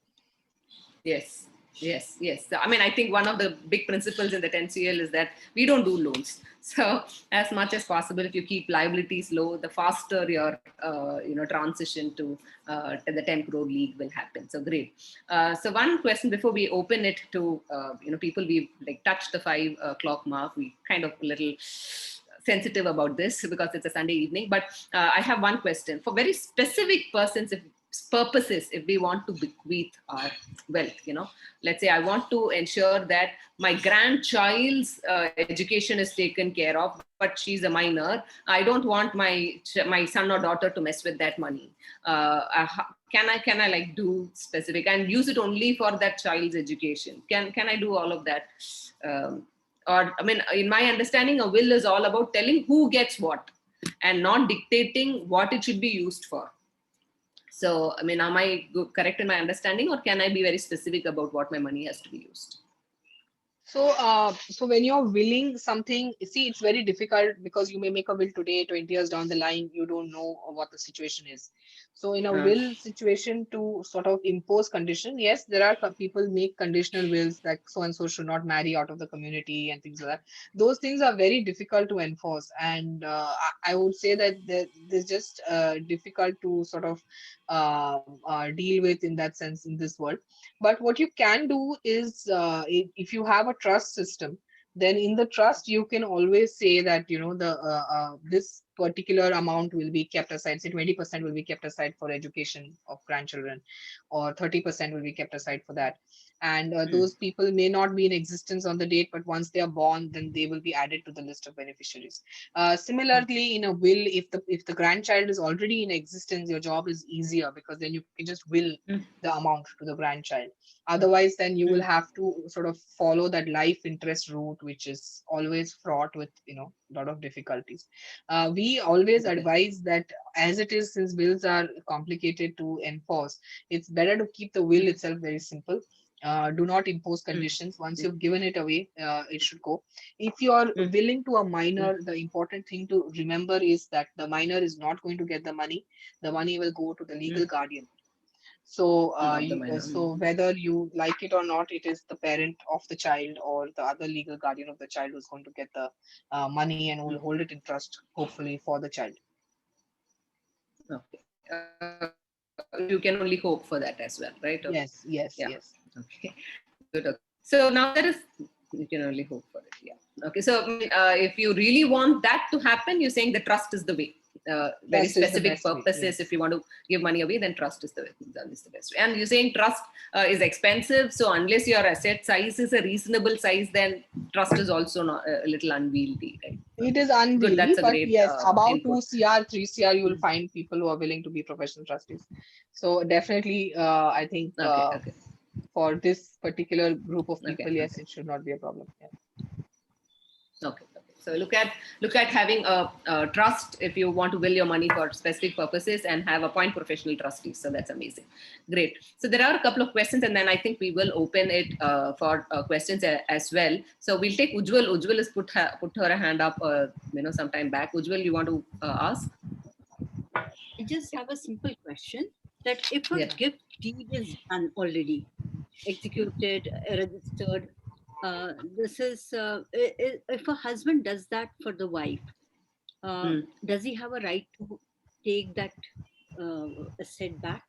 Yes, yes, yes. So, I mean, I think one of the big principles in the 10CL is that we don't do loans. So as much as possible, if you keep liabilities low, the faster your transition to the 10 crore league will happen. So great. So one question before we open it to people, we've like touched the 5 o'clock mark. We kind of a little sensitive about this because it's a Sunday evening. But I have one question for very specific purposes. If we want to bequeath our wealth, let's say I want to ensure that my grandchild's education is taken care of, but she's a minor. I don't want my son or daughter to mess with that money. Can I like do specific and use it only for that child's education? Can I do all of that? Or I mean, in my understanding, a will is all about telling who gets what and not dictating what it should be used for. So, I mean, am I correct in my understanding, or can I be very specific about what my money has to be used? So, so when you're willing something, see, it's very difficult because you may make a will today, 20 years down the line, you don't know what the situation is. So in a will situation to sort of impose condition, yes, there are some people make conditional wills like so and so should not marry out of the community and things like that. Those things are very difficult to enforce. And I would say that there's just difficult to sort of deal with in that sense in this world. But what you can do is if you have a trust system, then in the trust you can always say that this particular amount will be kept aside. Say 20% will be kept aside for education of grandchildren, or 30% will be kept aside for that. And those people may not be in existence on the date, but once they are born, then they will be added to the list of beneficiaries. Similarly, in a will, if the grandchild is already in existence, your job is easier because then you can just will the amount to the grandchild. Otherwise, then you will have to sort of follow that life interest route, which is always fraught with a lot of difficulties. We always advise that, as it is, since wills are complicated to enforce, it's better to keep the will itself very simple. Do not impose conditions. Once you've given it away, it should go. If you are willing to a minor, the important thing to remember is that the minor is not going to get the money. The money will go to the legal guardian. So, so whether you like it or not, it is the parent of the child or the other legal guardian of the child who's going to get the money and will hold it in trust, hopefully, for the child. Okay. You can only hope for that as well, right? Okay. Yes, yes, yes. Okay. Good. Okay. So now you can only hope for it. Yeah. Okay. So if you really want that to happen, you're saying the trust is the way. Very specific purposes. Yes. If you want to give money away, then trust is the best way. And you're saying trust is expensive. So unless your asset size is a reasonable size, then trust is also not, a little unwieldy, right? It is unwieldy, that's a but great, yes, about input. 2 CR, 3 CR, you will find people who are willing to be professional trustees. So definitely, I think for this particular group of people, yes, it should not be a problem. Yeah. Okay. So look at having a trust if you want to will your money for specific purposes, and have appoint professional trustees. So that's amazing. Great. So there are a couple of questions, and then I think we will open it for questions as well. So we'll take Ujjwal. Ujjwal has put her hand up some time back. Ujjwal, you want to ask? I just have a simple question, that if a gift deed is done already, executed, registered, this is if a husband does that for the wife, does he have a right to take that asset back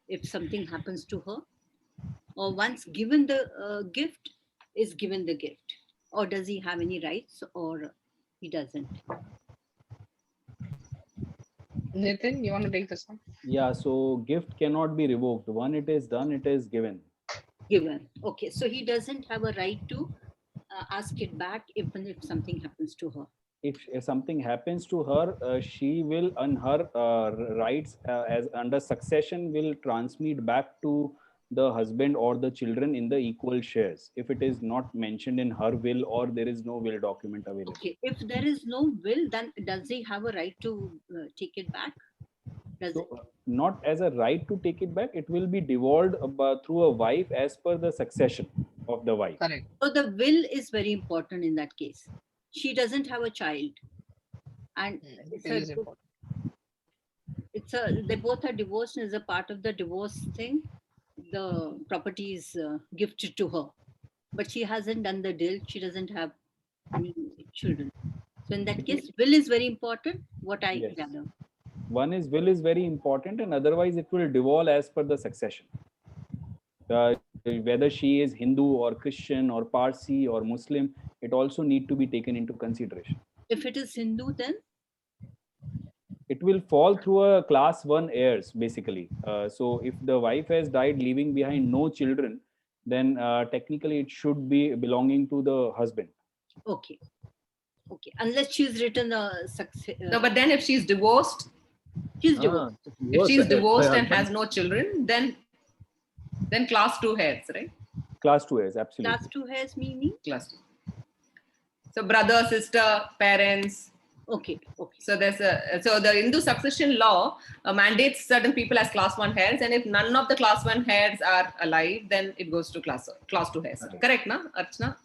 if something happens to her? Or once given the gift, is given the gift, or does he have any rights, or he doesn't? Nitin, you want to take this one? Yeah, so gift cannot be revoked. When it is done, it is given. Given. Okay, so he doesn't have a right to ask it back even if something happens to her. If something happens to her, she will, on her rights as under succession, will transmit back to the husband or the children in the equal shares, if it is not mentioned in her will or there is no will document available. Okay, if there is no will, then does he have a right to take it back? Not as a right to take it back, it will be devolved through a wife as per the succession. of the wife. Correct. So the will is very important in that case. She doesn't have a child, and Will is important. they both are divorced, and as a part of the divorce thing, the property is gifted to her, but she hasn't done the deal. She doesn't have any children. So in that case, will is very important. What I Yes. gather. One is will is very important, and otherwise it will devolve as per the succession. Whether she is Hindu or Christian or Parsi or Muslim, it also need to be taken into consideration. If it is Hindu, then It will fall through a class 1 heirs basically. So if the wife has died leaving behind no children, then technically it should be belonging to the husband. okay, unless she's written a success. No, but then if she's divorced, She's divorced. if she's divorced and has no children, then class 2 heirs, right? Class 2 heirs, absolutely. Class 2 has meaning. Class 2. So brother, sister, parents. Okay. So so the Hindu succession law mandates certain people as class 1 heirs, and if none of the class 1 heirs are alive, then it goes to class 2 heirs. Okay. Correct, na, Archana?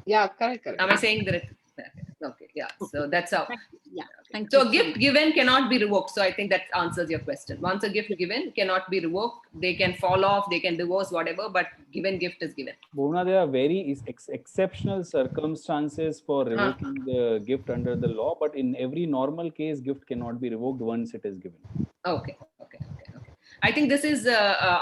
Yeah, correct. Am I saying that? Okay, yeah. So that's how. Yeah. Thank So you. gift given cannot be revoked. So I think that answers your question. Once a gift given cannot be revoked. They can fall off, they can divorce, whatever, but given gift is given. Bhuvna, there are very exceptional circumstances for revoking the gift under the law, but in every normal case, gift cannot be revoked once it is given. Okay. I think this is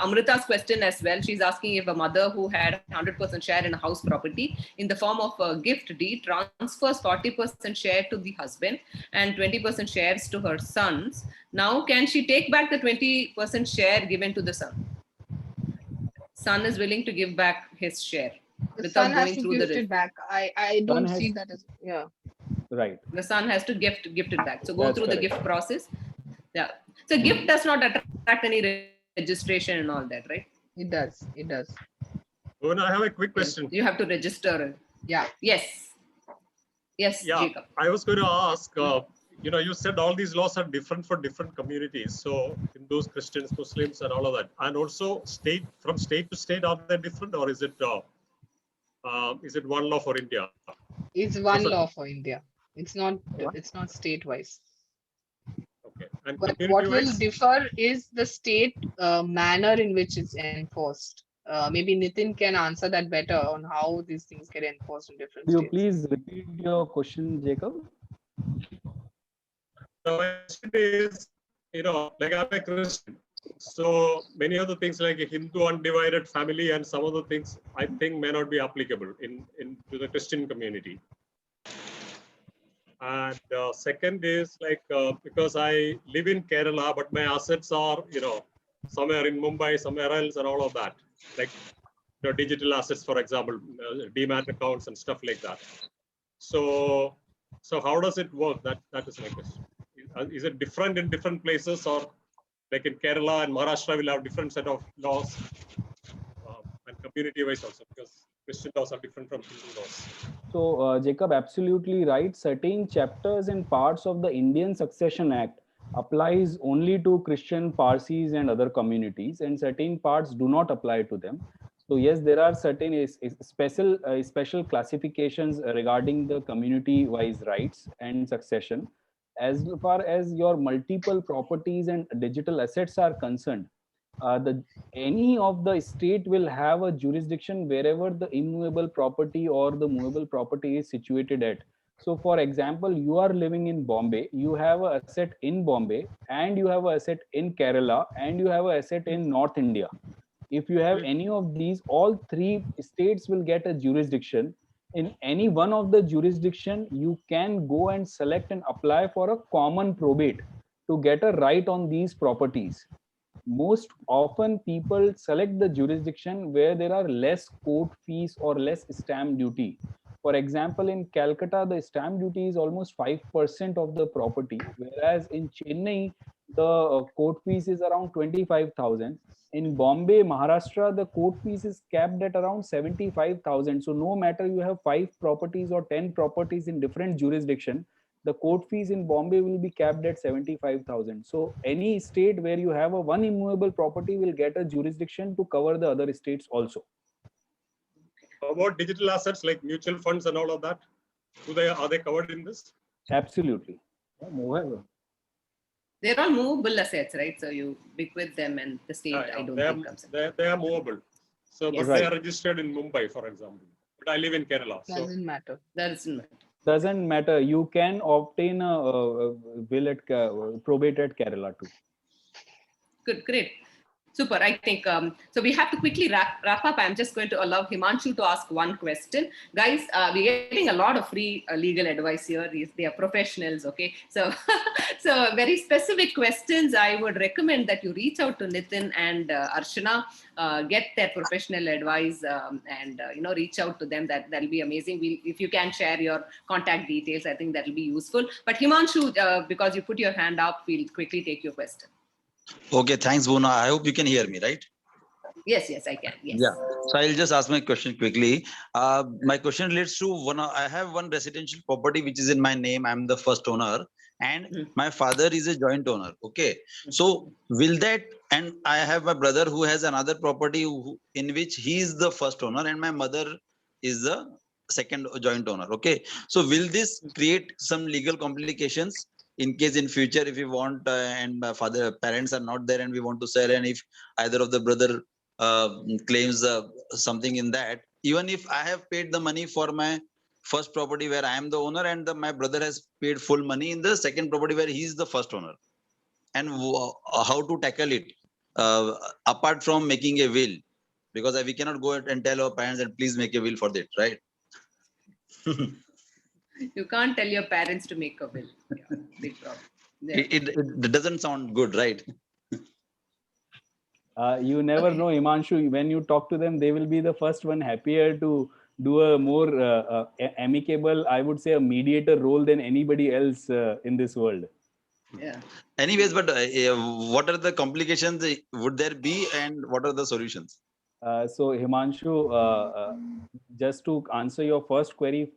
Amrita's question as well. She's asking if a mother who had 100% share in a house property in the form of a gift deed transfers 40% share to the husband and 20% shares to her sons. Now, can she take back the 20% share given to the son? Son is willing to give back his share The without son has going to through gift the it back. I don't Son see has- that as, yeah. Right. The son has to gift it back. So go That's through the correct. gift process. Yeah. So gift does not attract any registration and all that, right? It does. It does. Oh, no, I have a quick question. You have to register. Yeah. Yes. Yes, Yeah, Jacob. I was going to ask, you said all these laws are different for different communities. So Hindus, Christians, Muslims, and all of that. And also from state to state, are they different, or is it one law for India? It's one So- law for India. It's not state-wise. Okay. And But what will community-wise? differ is the state manner in which it's enforced. Maybe Nitin can answer that better on how these things get enforced in different Could you states. please repeat your question, Jacob? The question is, like I'm a Christian. So many of the things like a Hindu undivided family and some of the things I think may not be applicable to the Christian community. And second is like, because I live in Kerala, but my assets are, somewhere in Mumbai, somewhere else and all of that. Like digital assets, for example, demat accounts and stuff like that. So how does it work? That is my question. Is it different in different places, or like in Kerala and Maharashtra will have different set of laws and community wise also, because Christian laws are different from Hindu laws. So, Jacob, absolutely right. Certain chapters and parts of the Indian Succession Act applies only to Christian, Parsis, and other communities, and certain parts do not apply to them. So, yes, there are certain special classifications regarding the community-wise rights and succession. As far as your multiple properties and digital assets are concerned, any of the state will have a jurisdiction wherever the immovable property or the movable property is situated at. So for example, you are living in Bombay, you have an asset in Bombay, and you have an asset in Kerala, and you have an asset in North India. If you have any of these, all three states will get a jurisdiction. In any one of the jurisdiction, you can go and select and apply for a common probate to get a right on these properties. Most often people select the jurisdiction where there are less court fees or less stamp duty. For example, in Calcutta, the stamp duty is almost 5% of the property, whereas in Chennai, the court fees is around 25,000. In Bombay, Maharashtra, the court fees is capped at around 75,000. So no matter you have 5 properties or 10 properties in different jurisdiction, the court fees in Bombay will be capped at 75,000. So any state where you have a one immovable property will get a jurisdiction to cover the other states also. How about digital assets like mutual funds and all of that? Are they covered in this? Absolutely. They're all movable assets, right? So you bequeath them and the state, I don't think comes in. They are movable. So, Yes. but they are registered in Mumbai, for example. But I live in Kerala. So Doesn't matter. Doesn't matter. Doesn't matter. You can obtain a will at probate at Kerala too. Good, great. Super. I think so. We have to quickly wrap up. I'm just going to allow Himanshu to ask one question. Guys, we're getting a lot of free legal advice here. They are professionals, okay? So, so very specific questions. I would recommend that you reach out to Nitin and Archana, get their professional advice, and reach out to them. That'll be amazing. If you can share your contact details, I think that'll be useful. But Himanshu, because you put your hand up, we'll quickly take your question. Okay, thanks, Bhuvna. I hope you can hear me, right? Yes, I can. Yes. Yeah. So I'll just ask my question quickly. My question relates to I have one residential property which is in my name. I'm the first owner, and my father is a joint owner. Okay. So will that, and I have my brother who has another property in which he is the first owner, and my mother is the second joint owner. Okay. So will this create some legal complications? In case in future, if we want and my parents are not there and we want to sell, and if either of the brother claims something in that, even if I have paid the money for my first property where I am the owner, and my brother has paid full money in the second property where he is the first owner, and how to tackle it apart from making a will, because we cannot go and tell our parents that please make a will for that, right? You can't tell your parents to make a will. Yeah, big problem. Yeah. It doesn't sound good, right? You never know, Himanshu. When you talk to them, they will be the first one happier to do a more amicable, I would say, a mediator role than anybody else in this world. Yeah. Anyways, but what are the complications would there be, and what are the solutions? So Himanshu, just to answer your first query,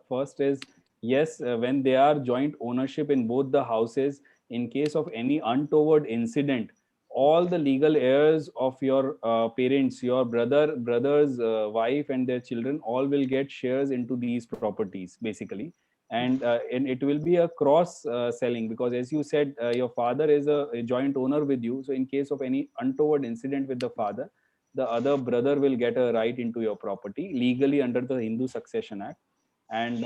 first is yes, when they are joint ownership in both the houses, in case of any untoward incident, all the legal heirs of your parents, your brother's wife and their children, all will get shares into these properties basically. And it will be a cross selling, because as you said, your father is a joint owner with you. So in case of any untoward incident with the father, the other brother will get a right into your property legally under the Hindu Succession Act. And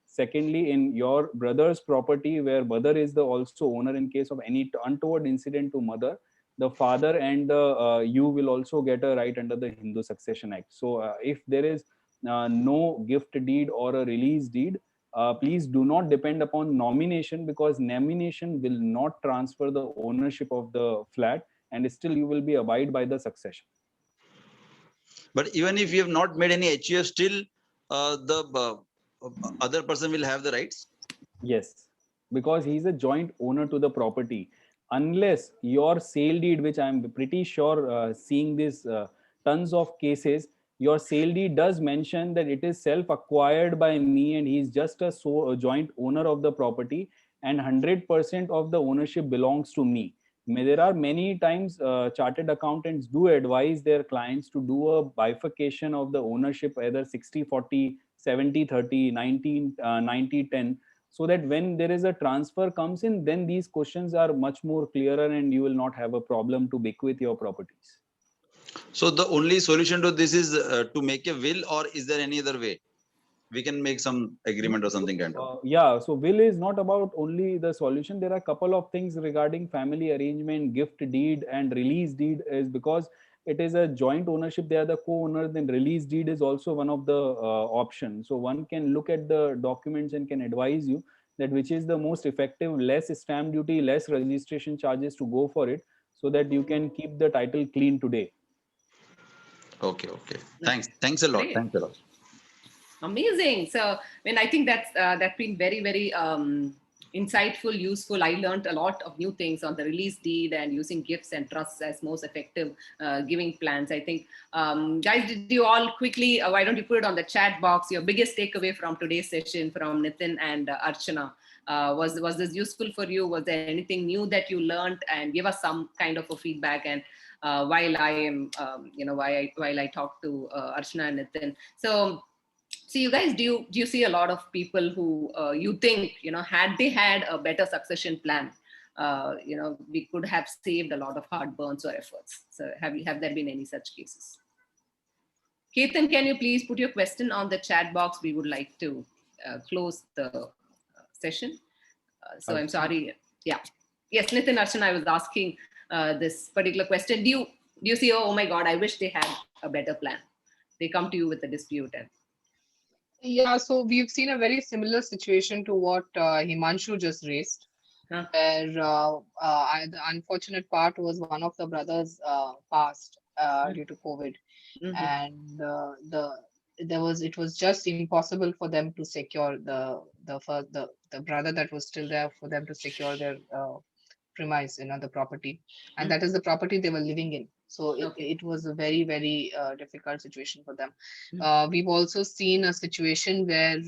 secondly, in your brother's property where mother is the also owner, in case of any untoward incident to mother, the father and you will also get a right under the Hindu Succession Act. So if there is no gift deed or a release deed, please do not depend upon nomination, because nomination will not transfer the ownership of the flat, and still you will be abide by the succession. But even if you have not made any HUF, still the other person will have the rights? Yes, because he's a joint owner to the property. Unless your sale deed, which I'm pretty sure seeing this tons of cases, your sale deed does mention that it is self-acquired by me and he's just a joint owner of the property, and 100% of the ownership belongs to me. There are many times chartered accountants do advise their clients to do a bifurcation of the ownership, either 60-40, 70-30, 90-10, so that when there is a transfer comes in, then these questions are much more clearer and you will not have a problem to bequeath your properties. So the only solution to this is to make a will, or is there any other way? We can make some agreement or something kind of. Yeah, so will is not about only the solution. There are a couple of things regarding family arrangement, gift deed and release deed, is because it is a joint ownership. They are the co-owner. Then release deed is also one of the options. So one can look at the documents and can advise you that which is the most effective, less stamp duty, less registration charges to go for it, so that you can keep the title clean today. Okay. Thanks a lot. Great. Thanks a lot. Amazing. So, I think that's been very, very insightful, useful. I learned a lot of new things on the release deed and using gifts and trusts as most effective giving plans. I think, guys, did you all quickly, why don't you put it on the chat box, your biggest takeaway from today's session from Nitin and Archana? Was this useful for you? Was there anything new that you learned? And give us some kind of a feedback. And while I am, while I talk to Archana and Nitin. So you guys, do you see a lot of people who you think, had they had a better succession plan, we could have saved a lot of heartburns or efforts. So have there been any such cases? Ketan, can you please put your question on the chat box? We would like to close the session. So I'm sorry. Yeah. Yes, Nitin, Archana, I was asking this particular question. Do you see, oh my God, I wish they had a better plan. They come to you with a dispute. And yeah, so we've seen a very similar situation to what Himanshu just raised. Huh. Where the unfortunate part was one of the brothers passed due to COVID, and it was just impossible for them to secure the brother that was still there, for them to secure their premise, the property, and that is the property they were living in. So it was a very, very difficult situation for them. We've also seen a situation where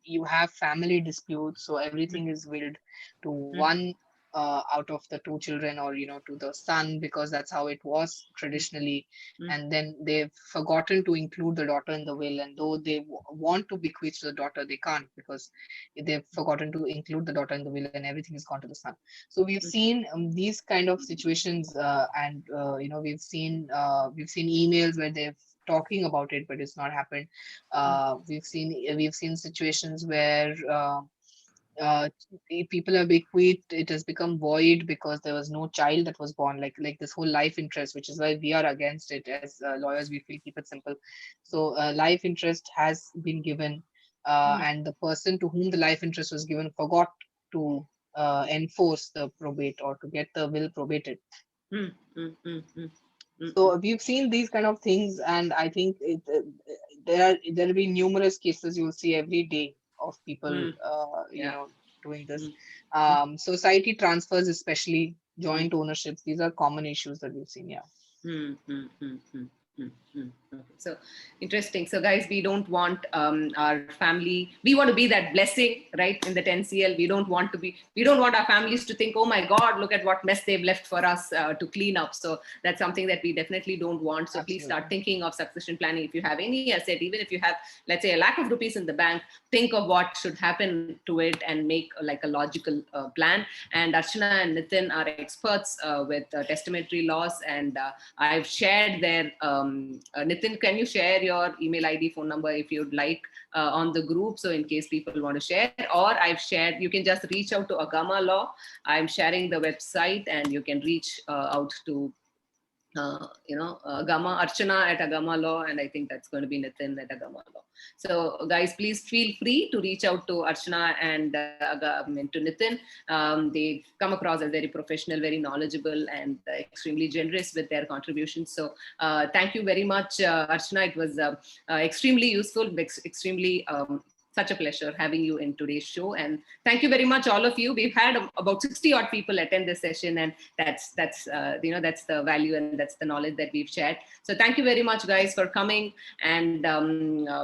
you have family disputes, so everything is willed to one out of the two children, or to the son, because that's how it was traditionally. And then they've forgotten to include the daughter in the will, and though they want to bequeath to the daughter, they can't, because they've forgotten to include the daughter in the will, and everything has gone to the son. So we've seen these kind of situations, and we've seen emails where they've talking about it, but it's not happened. We've seen situations where people are bequeathed, it has become void because there was no child that was born, like this whole life interest, which is why we are against it as lawyers. We feel, keep it simple. So life interest has been given, and the person to whom the life interest was given forgot to enforce the probate or to get the will probated. So we've seen these kind of things, and I think there will be numerous cases you'll see every day of people, doing this. Society transfers, especially joint ownerships, these are common issues that we've seen. So interesting. So guys, we don't want our family, we want to be that blessing, right? In the 10CL, we don't want our families to think, oh my God, look at what mess they've left for us to clean up. So that's something that we definitely don't want. So please start thinking of succession planning. If you have any asset, even if you have, let's say, ₹1,00,000 in the bank, think of what should happen to it and make like a logical plan. And Archana and Nitin are experts with testamentary laws, and I've shared their Nitin, can you share your email ID, phone number if you'd like on the group? So in case people want to share, or I've shared, you can just reach out to Agama Law. I'm sharing the website, and you can reach out to Agama, Archana at Agama Law, and I think that's going to be Nitin at Agama Law. So guys, please feel free to reach out to Archana and to Nitin. They come across as very professional, very knowledgeable, and extremely generous with their contributions. So thank you very much, Archana. It was extremely useful, extremely such a pleasure having you in today's show, and thank you very much, all of you. We've had about 60 odd people attend this session, and that's the value and that's the knowledge that we've shared. So thank you very much, guys, for coming, and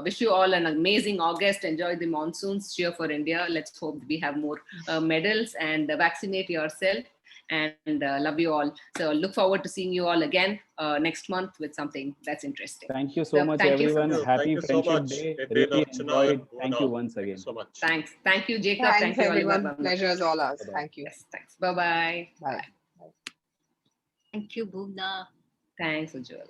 wish you all an amazing August. Enjoy the monsoons. Cheer for India. Let's hope we have more medals, and vaccinate yourself. And love you all. So look forward to seeing you all again next month with something that's interesting. Thank you so much, everyone. Happy Friendship Day. Really enjoyed. Thank you once again. So much. Thanks. Thank you, Jacob. Thanks, everyone. Pleasure is all ours. Thank you. Yes, thanks. Bye-bye. Bye. Thank you, Bhuvna. Thanks, Ujjwal.